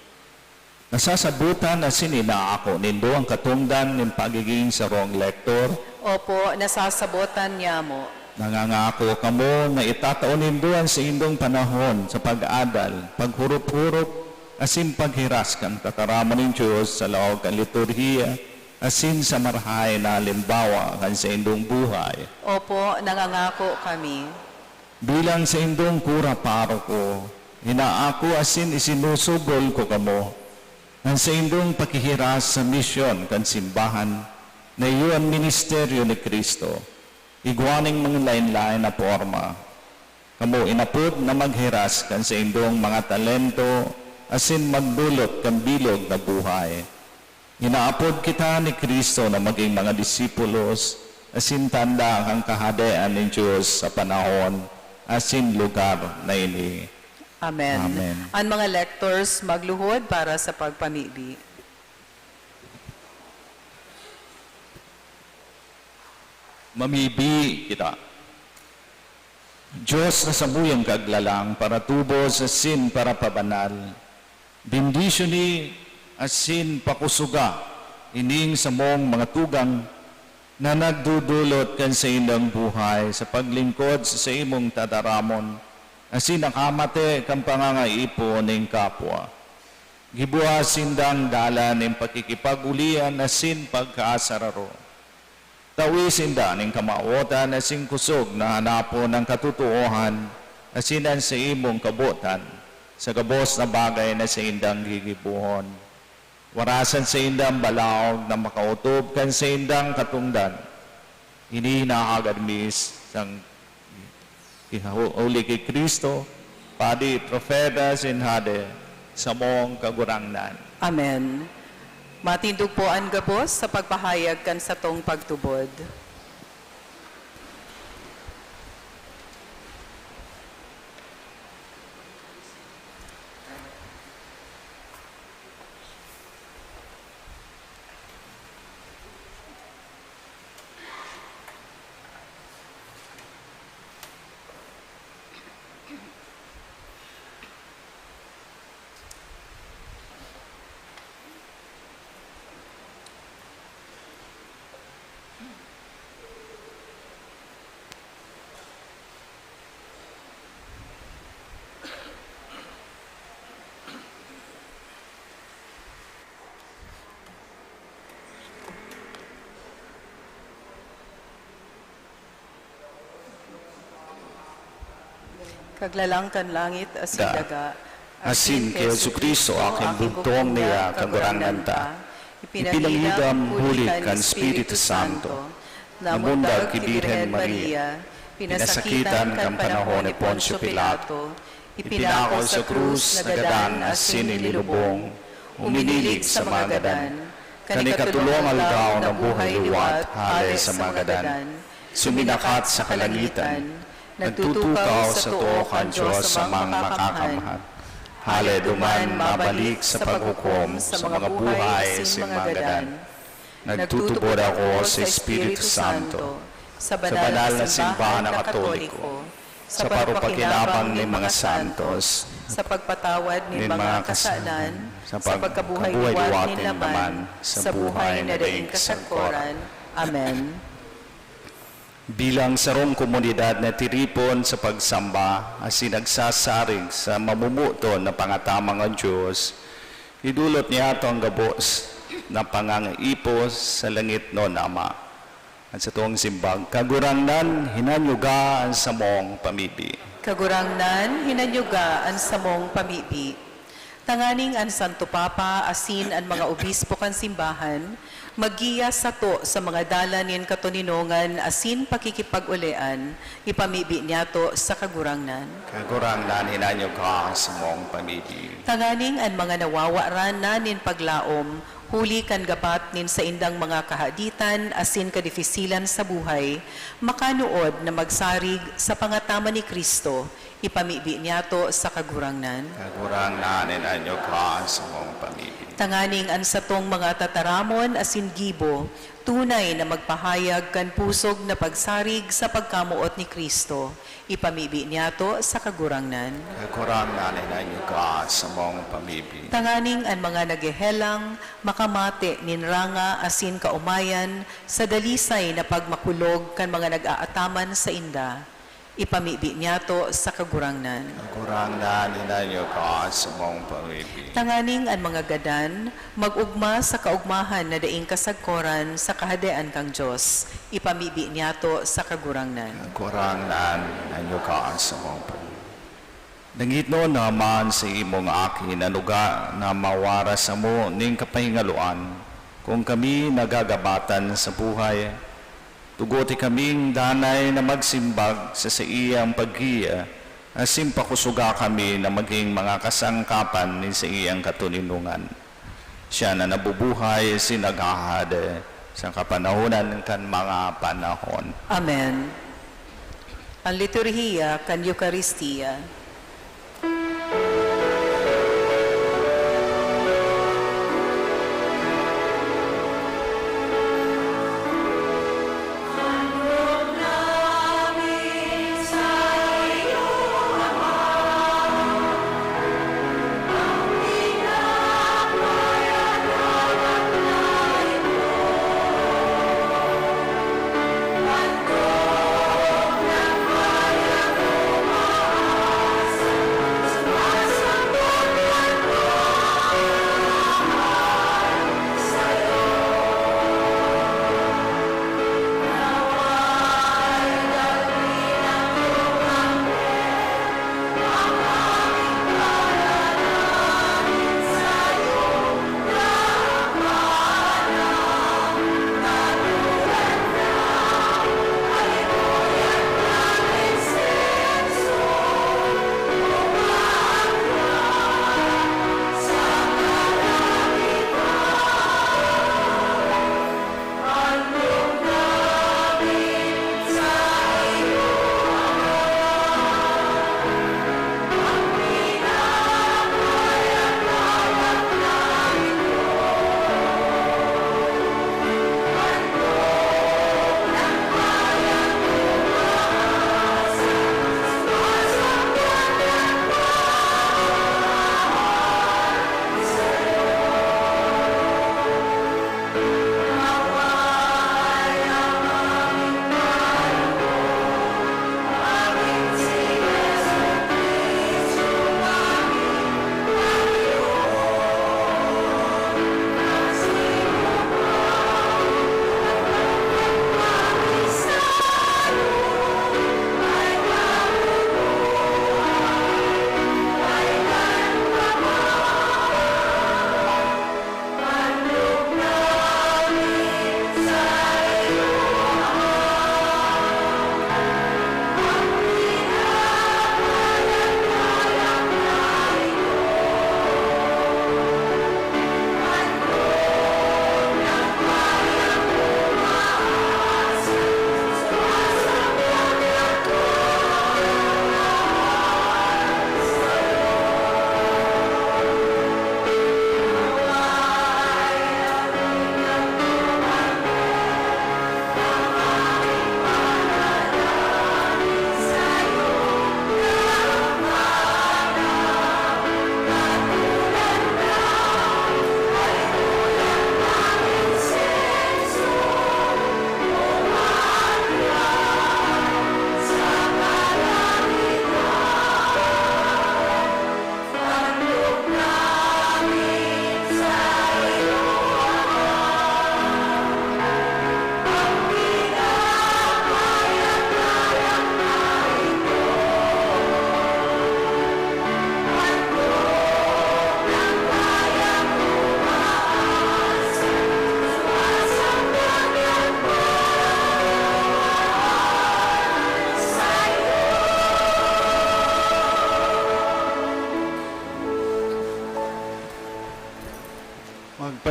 Nasasabutan na sinina ako nindo ang katungdan ng pagiging sarong lektor. Opo, nasasabotan niya mo. Nangangako kamo na itataon nindo ang sa indong panahon sa pag-adal, paghurup-hurup, asin paghiras kan kataraman ng Diyos sa laog kan liturhiya, asin sa marhay na halimbawa kan sa indong buhay. Opo, nangangako kami. Bilang sa indong kura paroko, hinaako asin isinusubol ko kamo ang sa indong pakihiras sa misyon kan simbahan na iyon ministeryo ni Kristo, igwaning mga lain-lain na forma. Kamo inapod na maghiras kan sa indong mga talento asin magdulot kan bilog na buhay. Inaapod kita ni Kristo na maging mga disipulos asin tanda ang kahadean ng Diyos sa panahon asin lugar na ini. Amen. Amen. Ang mga lectors magluhod para sa pagpamibi. Mamibi kita. Diyos na sabuyang kaglalang para tubo sa sin para pabanal. Bendisyon ni asin pakusuga ining sa mong mga tugang na nagdudulot kan sa ilang buhay sa paglingkod sa imong tadaramon. Asin nakamate kang pangangaipo ng kapwa. Gibuha sindang dala ng pakikipag-ulian asin pagkaasararo. Tawi sinda ng kamaotan asin kusog na hanapon ng katutuohan asinan sa imong kabutan sa gabos na bagay na sa indang gigibuhon. Warasan sa indang balaog na makautob kan sa indang katungdan. Hindi nakagadmis sang ihuli kay Kristo, padi, profeta, sinhade, sa mong kagurangnan. Amen. Matindog po ang gabos sa pagpahayag kan sa tong pagtubod. Kaglalangkan langit asin Da. daga. Asin kay Jesucristo aking bugtong niya kagurangan ta. Ipinangidam huli kan Espiritu Santo. Namundag ki Birhen Maria. Pinasakitan kan panahon ni Poncio Pilato. Ipinako sa krus nagadan asin ililubong. Uminilig sa mga gadan. Kanikatulong aldaw ng buhay liwat hale sa mga gadan. Suminakat sa kalangitan. Nagtutukaw sa tuokan Diyos sa mga makakamhat. Hale duman mabalik sa paghukom sa mga buhay sa mga gadan. Nagtutubod ako sa Espiritu Santo, sa banal na simbahan na Katoliko, sa parupakinabang ng mga santos, sa pagpatawad ng mga kasalan, sa pagkabuhay pagkabuhay-diwat ni ng naman, sa buhay na daing kasagkuran. kasagkuran. Amen. Bilang sarong komunidad na tiripon sa pagsamba at sinagsasarig sa mamumuto na pangatamang ang Diyos, idulot niya ito ang gabos na pangangaipos sa langit no Ama. At sa tuwang simbag, kagurangnan, hinanyuga ang samong pamibi. Kagurangnan, hinanyuga ang samong pamibi. Tanganing ang Santo Papa, asin ang mga obispo kan simbahan, maggiya sa to sa mga dalanin katuninongan, asin pakikipag-ulean, ipamibi niya to sa kagurangnan. Kagurangnan, hinanyuga ang samong pamibi. Tanganing ang mga nawawaran na nin paglaom, huli kan gapat nin sa indang mga kahaditan, asin kadifisilan sa buhay, makanuod na magsarig sa pangatama ni Kristo, ipamibi niya to sa kagurangnan. Kagurangnan, hinanyuga ang samong pamibi. Tanganing ang satong mga tataramon asin gibo, tunay na magpahayag kan pusog na pagsarig sa pagkamuot ni Kristo, ipamibi niya to sa kagurangnan. Kagurangnan, hinanyuga ang samong pamibi. Tanganing ang mga nagehelang, makamate ninranga asin kaumayan, sa dalisay na pagmakulog kan mga nag-aataman sa inda, ipamibi niya to sa kagurangnan. Kagurangnan, hinanyuga ang samong pamibi. Tanganing ang mga gadan, mag-ugma sa kaugmahan na daing kasagkoran sa kahadean kang Diyos, ipamibi niya to sa kagurangnan. Kagurangnan, hinanyuga ang samong pamibi. Nangitno naman sa imong akin anuga na mawara sa mo ning kapahingaluan kung kami nagagabatan sa buhay. Tugoti kaming danay na magsimbag sa iyang paggiya, asim pakusuga kami na maging mga kasangkapan ni sa iyang katuninungan. Siya na nabubuhay sinaghahade sa kapanahonan kan mga panahon. Amen. Ang liturhiya kan Eucharistia.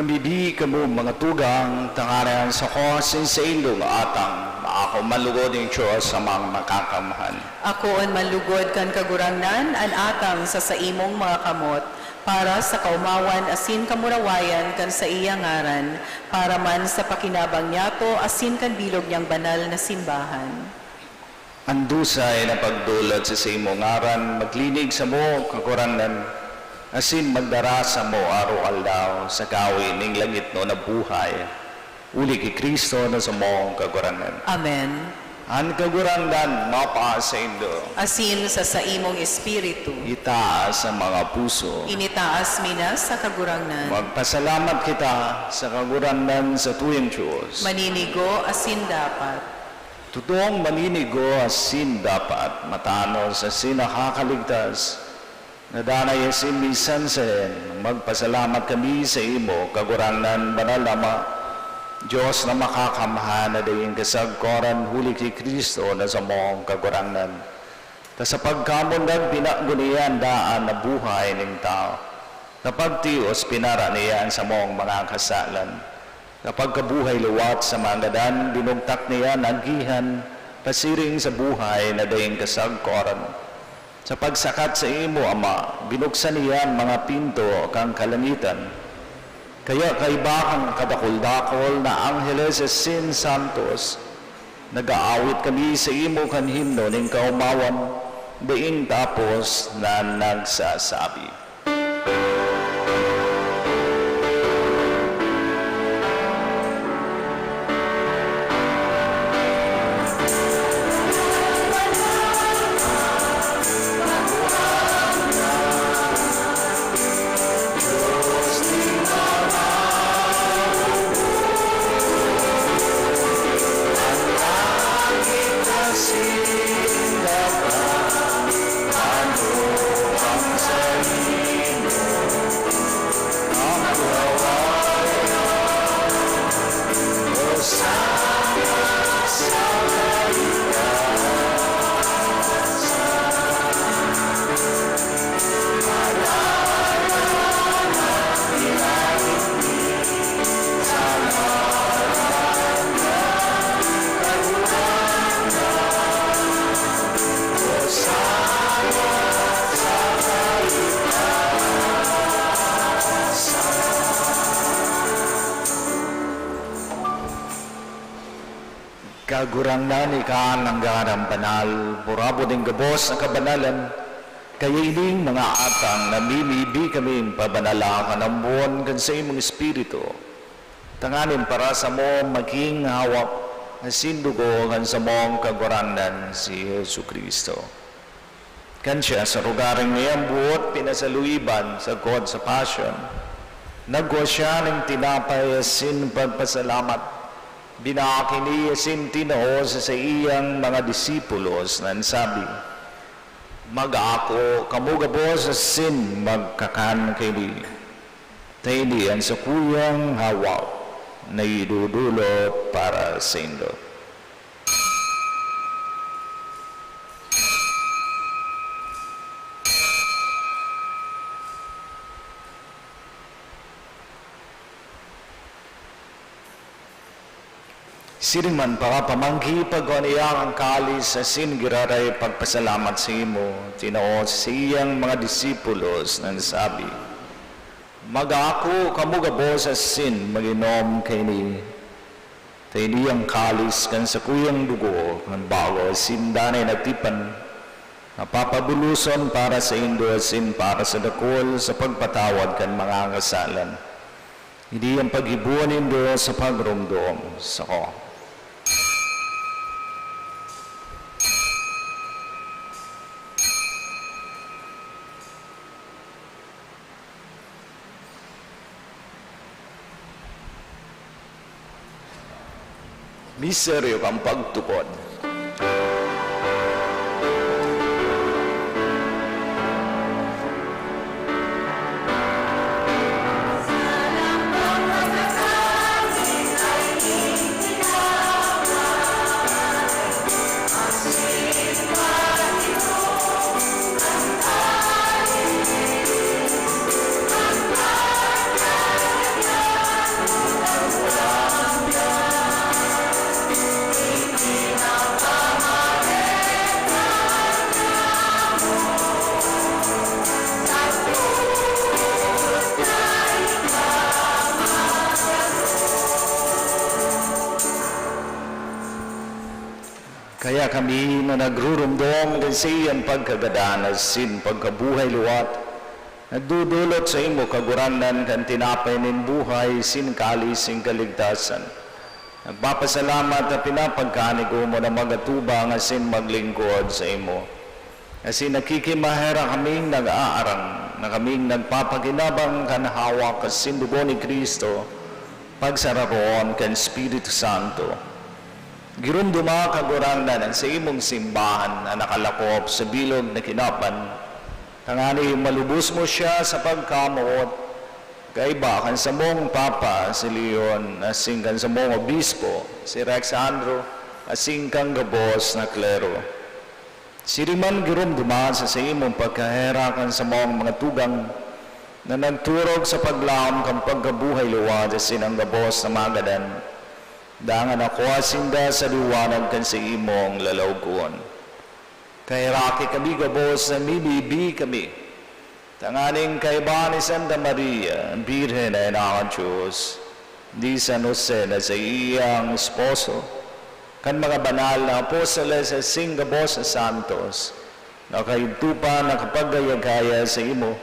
Mamidi kamo mga tugang, tangaran sa kosin sa ilong atang, maako malugod ng Diyos sa mga makakamahan. Ako ang malugod kan kagurangnan, an atang sa imong mga kamot, para sa kaumawan asin kamurawayan kan sa iyang ngaran, para man sa pakinabang niyato asin kan bilog niyang banal na simbahan. Andusay na pagdulot sa imong ngaran, maglinig sa mo kakurangan, asin magdarasa mo araw-aldaw sa gawin ng langit no na buhay. Uli kay Kristo na sa mong kakurangan. Amen. Ang kagurangan mapa sa indo, Asin sa imong espiritu, itaas sa mga puso. initaas minas sa kagurangnan. Magpasalamat kita sa kagurangan sa tuyang Diyos. Maninigo asin dapat. Totoong maninigo asin dapat matano sa sinakakaligtas. Nadanay asin misan sen, magpasalamat kami sa imo, kagurangan banal ama, Diyos na makakamahan na daing kasagkoran huli kay Kristo na sa mong kagurangan. Ta sa pagkamundag pinagunian daan na buhay ng tao, kapag tiyos pinara niyan sa mong mga kasalan, kapag kabuhay luwat sa mga gadan, binugtak niyan agihan, pasiring sa buhay na daing kasagkoran. Sa pagsakat sa imo, Ama, binuksan niyan mga pinto kang kalangitan. Kaya kaibakang kadakol-dakol na Angeles Sin Santos, nag-aawit kami sa imo kan himno ng kaumawan, daing tapos na nagsasabi. Kagurangnan ikaan ang garang banal, burabo ng gabos ang kabanalan, kaya ining mga atang namimibi kami pabanalakan ang buwan kan sa imong espiritu. Tanganin para sa mo maging hawak na sindugo kan sa mong kagurangnan si Yesu Kristo. Kan siya sa rugaring niyang buot pinasaluiban sa God sa passion, nagwa siya ng tinapay asin pagpasalamat, binakini asin tinao sa iyang mga disipulos na sabi, mag-ako kamugabos asin magkakan kini. Taili ang sa kuyang hawak na idudulot para sa indo. Siring man para pamangki pag-aniyang ang kalis sa singiraray pagpasalamat sa imo, tinao sa iyang mga disipulos na nasabi, mag-ako kamugabos sa sin maginom kay ni. Tayo ang kalis kan sa kuyang dugo ng bago sindanay nagtipan, napapabuluson para sa indo asin para sa dakol sa pagpatawad kan mga kasalan. Hindi ang paghibuan indo sa pagrumdom sa ko. Miseryo kang pagtukod. Kaya kami na nagrurumdom kasi ang pagkagadanas sin pagkabuhay luwat, nagdudulot sa imo kaguranan kan tinapay nin buhay sin kalis sin kaligtasan. Nagpapasalamat na pinapagkanigo mo na magatuba nga sin maglingkod sa imo. Kasi nakikimahera kaming nag-aarang, na kaming nagpapaginabang kan hawak kasin dugo ni Kristo, pagsararoon kan Espiritu Santo. Girunduma kaguranan sa imong simbahan na nakalakop sa bilog na kinapan. Tangani malubos mo siya sa pagkamuot. Kaiba kan sa mong Papa si Leon, asing kan sa mong Obispo si Alexandro, asing kang gabos na klero. Siriman girunduma sa imong pagkahera kan sa mga tugang na nagturog sa paglaom kang pagkabuhay luwad asin ang gabos na magadan. Dangan ako asinda sa liwanag kan sa imong lalawgon. Kay raki kami gabos na mibibi kami. Tanganing kaiba ni Santa Maria, ang Birhen na inakang Diyos, di San Jose na sa iyang esposo, kan mga banal na apostoles sa gabos na santos, na kaintupa na kapaggayagaya sa imo,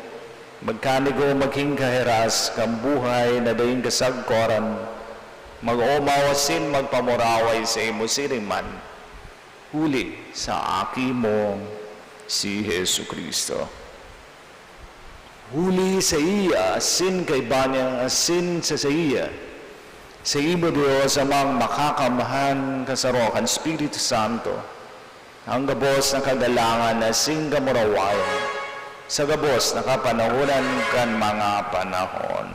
magkanigo maging kaheras kang buhay na daing kasagkoran, mag-umawasin magpamuraway sa imo siriman, huli sa aki mo si Jesu Kristo. Huli sa iya, asin kay banyang asin sa iya, sa imo Diyos amang makakamahan kasarokan Espiritu Santo, ang gabos na kagalangan asin kamurawayan, sa gabos na kapanahunan kan mga panahon.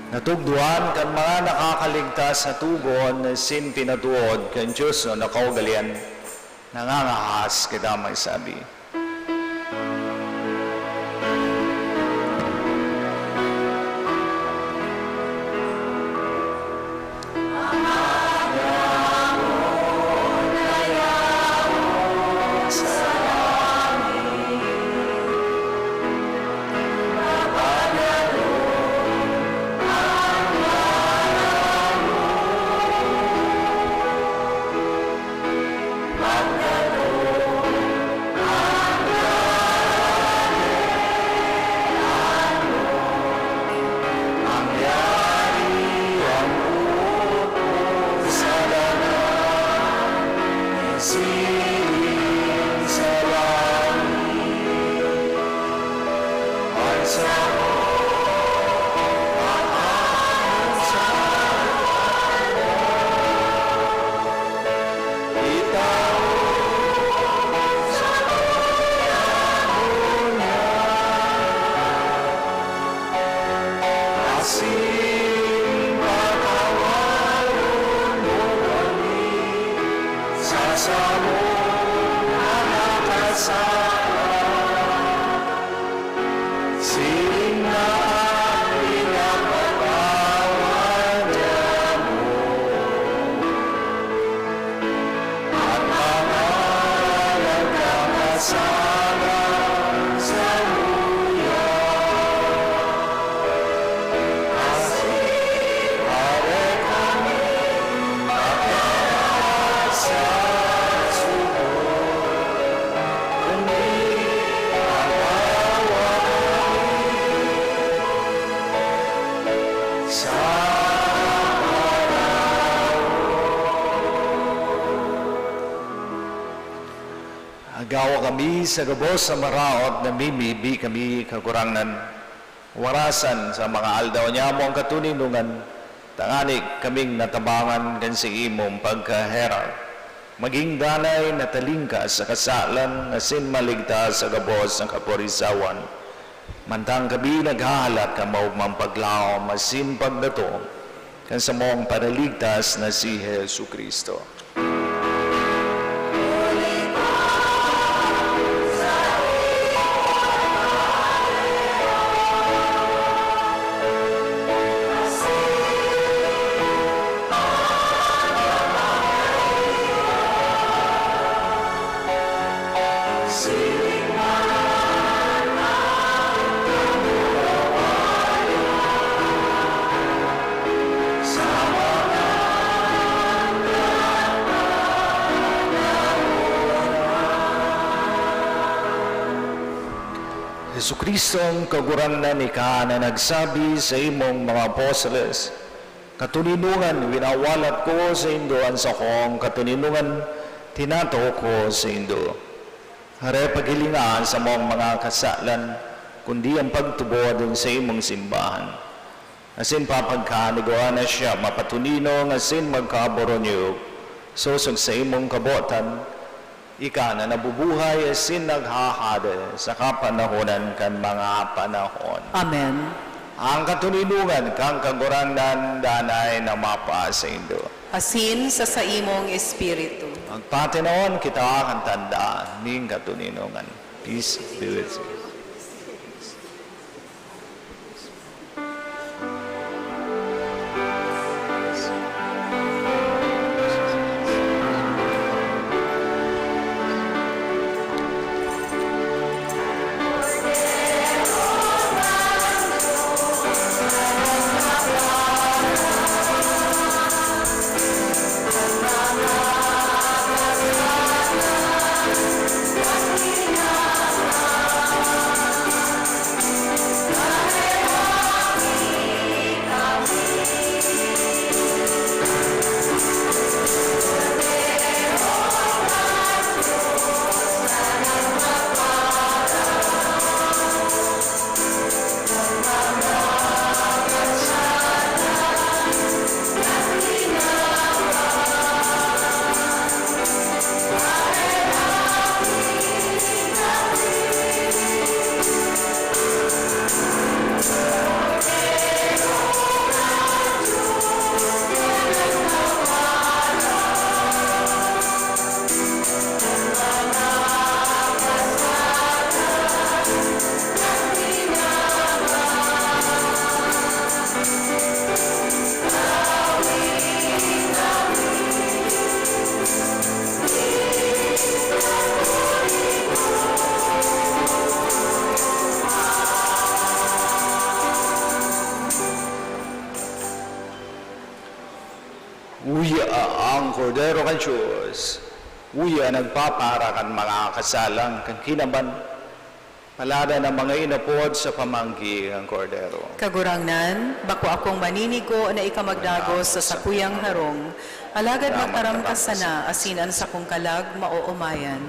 Natugduan kan mga nakakaligtas na tugon na sin pinatuod kan Diyos no nakaugalian, nangangahas kita may sabi. Agawa kami sa gabos sa maraot na mimibi kami kakurangan. Warasan sa mga aldaw niya mo ang katuninungan, tangani kaming natabangan kan si imong pagkaheral. Maging danay na talingkas sa kasalan, asin maligtas sa gabos ng kaporisawan. Mantang gabi naghahalat ka maugmang paglaom, asin pagdato, kan sa mong panaligtas na si Jesu Kristo. Jesucristo ang kaguranan ni ka na nagsabi sa imong mga apostoles, katuninungan winawalat ko sa indo ang sakong katuninungan tinato ko sa indo. Hare paghilingaan sa mong mga kasalan, kundi ang pagtubod sa imong simbahan. Asin papagkanigoan na siya mapatunino asin magkaboronyo, susog sa imong kabotan, ika na nabubuhay asin naghahada sa kapanahonan kan mga panahon. Amen. Ang katuninungan kang kaguranan danay na mapa sa indo. Asin sa imong espiritu. Magpatinoon kita ang tanda ning katuninungan. Peace be with you. Uya ang kordero kan Diyos. Uya nagpapara kan mga kasalang kan kinaban. Palada ng mga inapod sa pamanggi ang kordero. Kagurangnan, bako akong maninigo na ikamagdagos sa sakuyang harong, alagad mataram ka sana asinan sa kong kalag mauumayan.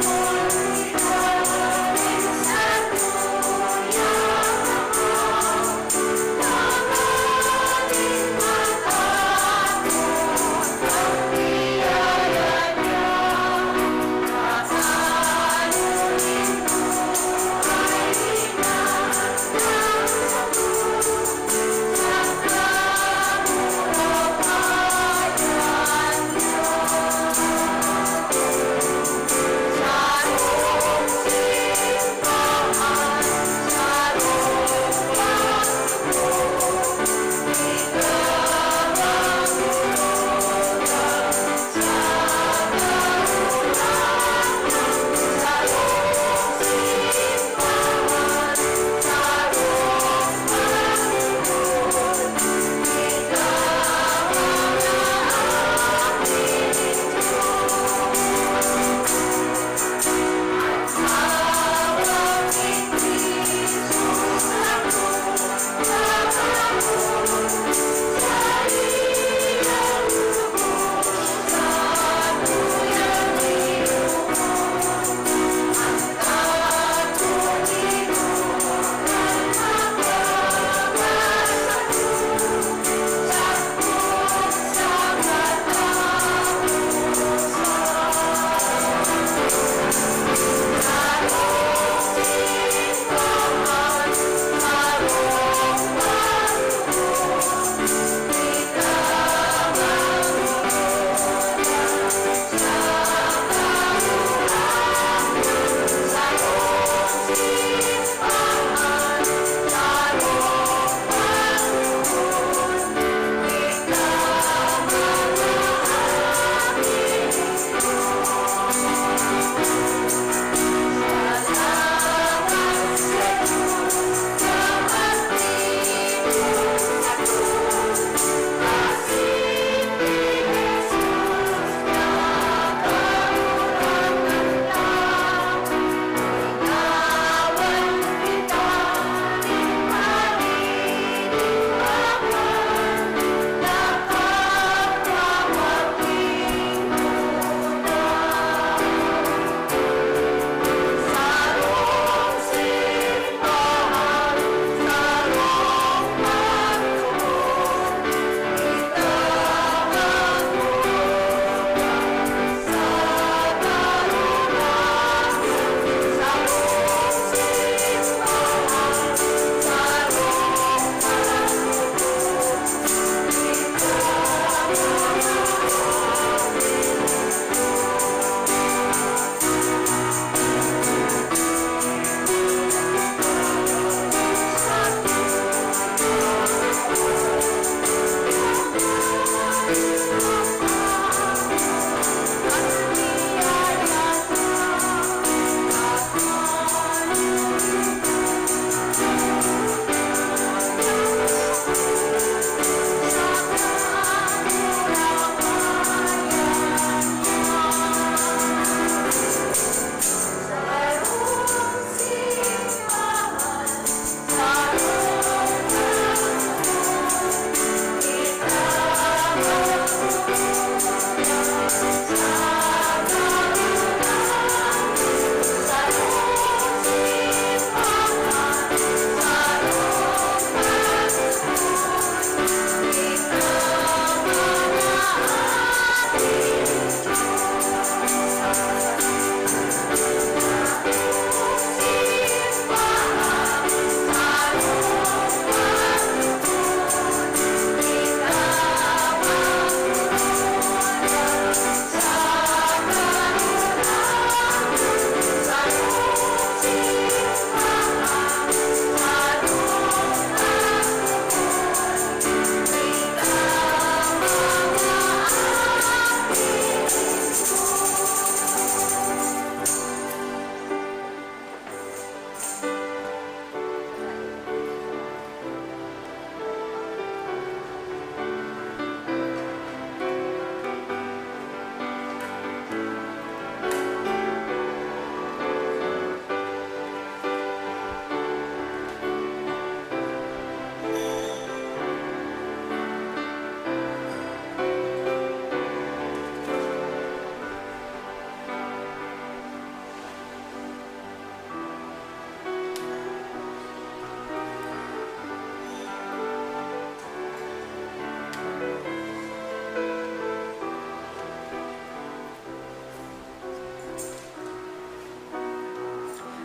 Oh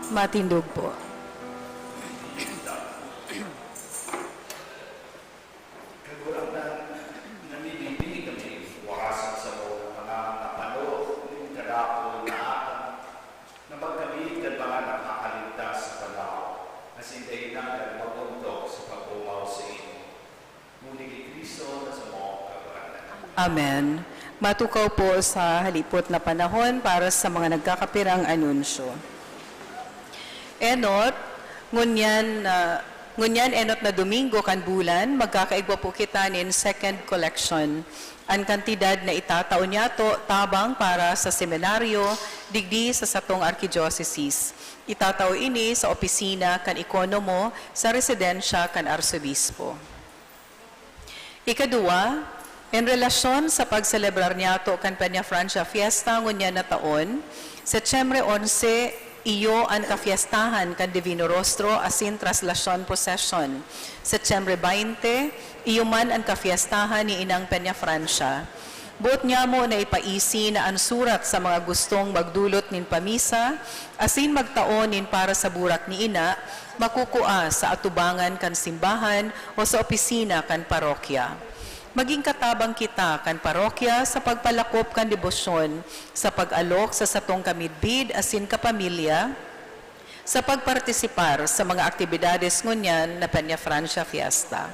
Matindog po. Kagurang namibibili kami, wakasan sa mga napano, yung kadako na atang, na magkamit ka mga nakakaligtas sa palaw, as hindi na maguntok sa pag-umaw sa inyo. Ngunit ni Kristo na sa mga kagurang. Amen. Matukaw po sa halipot na panahon para sa mga nagkakapirang anunsyo. Enot, ngunyan enot na Domingo kan bulan, magkakaigwa po kita nin second collection. Ang kantidad na itataon niya to tabang para sa seminaryo, digdi sa satong arkidiocese. Itatao ini sa opisina kan ikonomo sa residensya kan arsobispo. Ikadua, in relasyon sa pagselebrar niya to kan Peña Francia Fiesta ngunyan na taon, Setyembre 11, iyo ang kafiestahan kan Divino Rostro asin traslasyon procession. Setyembre 20, iyo man ang kafiestahan ni Inang Peña Francia. Buot niya mo na ipaisi na ang surat sa mga gustong magdulot nin pamisa, asin magtaon nin para sa burak ni Ina, makukua sa atubangan kan simbahan o sa opisina kan parokya. Maging katabang kita kan parokya sa pagpalakop kan debosyon, sa pag-alok sa satong kamidbid asin kapamilya, sa pagpartisipar sa mga aktibidades ngunyan na Peña Francia Fiesta.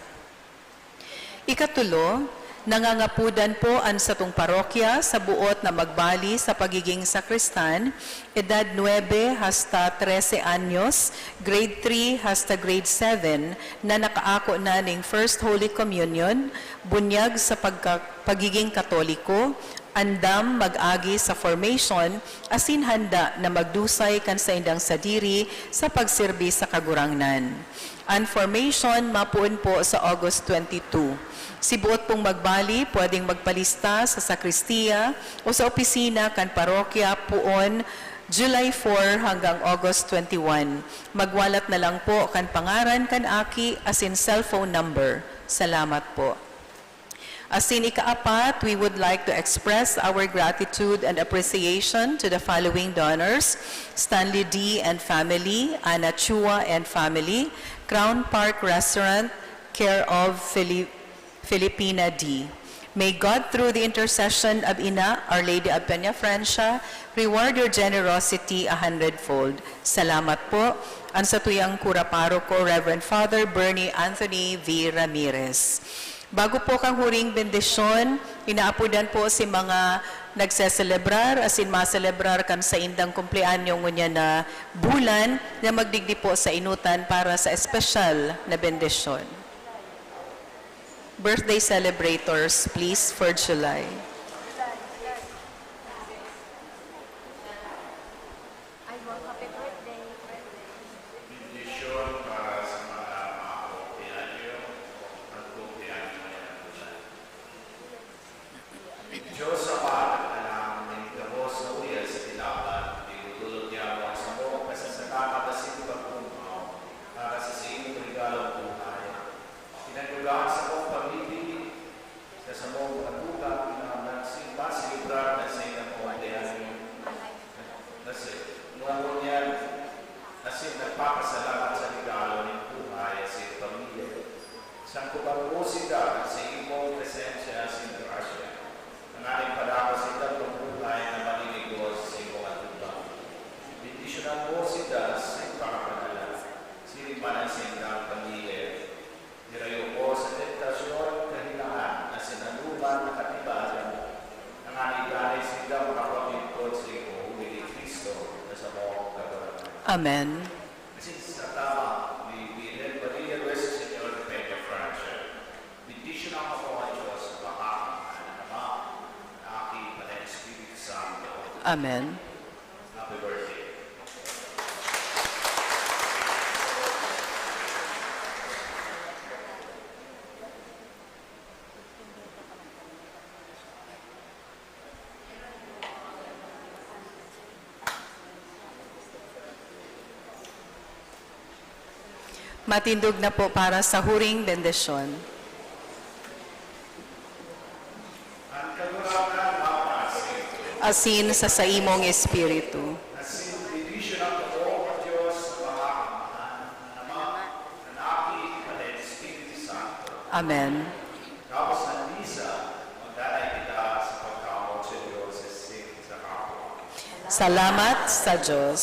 Ikatulo, nangangapudan po ang satong parokya sa buot na magbali sa pagiging sakristan, edad 9 hasta 13 anyos, grade 3 hasta grade 7, na nakaako na ning First Holy Communion, bunyag sa pagiging katoliko, andam mag-agi sa formation, asin handa na magdusay kan sa indang sadiri sa pagsirbi sa kagurangnan. Ang formation mapuon po sa August 22. Si buot pong magbali, pwedeng magpalista sa sakristiya o sa opisina kan parokya puon July 4 hanggang August 21. Magwalat na lang po kan pangaran kan aki asin cellphone number. Salamat po. Asin ikaapat, we would like to express our gratitude and appreciation to the following donors: Stanley D. and family, Ana Chua and family, Crown Park Restaurant, care of Filipina D. May God, through the intercession of Ina, Our Lady of Peña Francia, reward your generosity 100-fold. Salamat po. Ang satuyang kura paroko, Reverend Father Bernie Anthony V. Ramirez. Bago po kang huring bendisyon, inaapudan po si mga nagseselebrar, asin maselebrar kan sa indang kumpleanyo ngunya na bulan, na magdigdi po sa inutan para sa espesyal na bendisyon. Birthday celebrators, please, for July. Bendisyon para sa mga kumpleanyo at kumpleanyo ng bulan. Diyos sa alam ng gamos na uya sa tinapan, dinudulot niya mo sa mo kasi sa kakatasin pagpumaw para sa inyong regalong buhay. Pinagdugaan sa mong pamilya, sa mong patulang na nagsimba sa librar na sa inyong kumpleanyo. Kasi, nung yan, kasi nagpapasalamat sa regalo ng buhay sa iyong pamilya. Sa kubabusin ka sa iyong presensya sa iyong grasya. Ang ating padakas ito ng buhay na maninigos sa iyong atubang. Bendisyonan mo sila sa iyong pakapanala. Sinipanan sa iyong pamilya. Dirayo mo sa tentasyon kahilangan na sinaluman na katibagan. Ang ating ganay sila makapagintod sa iyong huli ni Kristo na sa mga kagarangan. Amen. Kasi sa tama, we Maria Luisa Señor de Peña Francia. Bendisyon ang ako ang Diyos sa baka ng Ama, na aking Panay Espiritu Santo. Amen. Happy birthday. Matindog na po para sa huring bendisyon. Ang kagurakan mapasin, Asin sa saimong espiritu. na sin bendisyon ang totoo ng Diyos Amen. Tapos ang misa, magdanay kita sa pagkaamot sa Diyos sa kapwa. Salamat sa Diyos.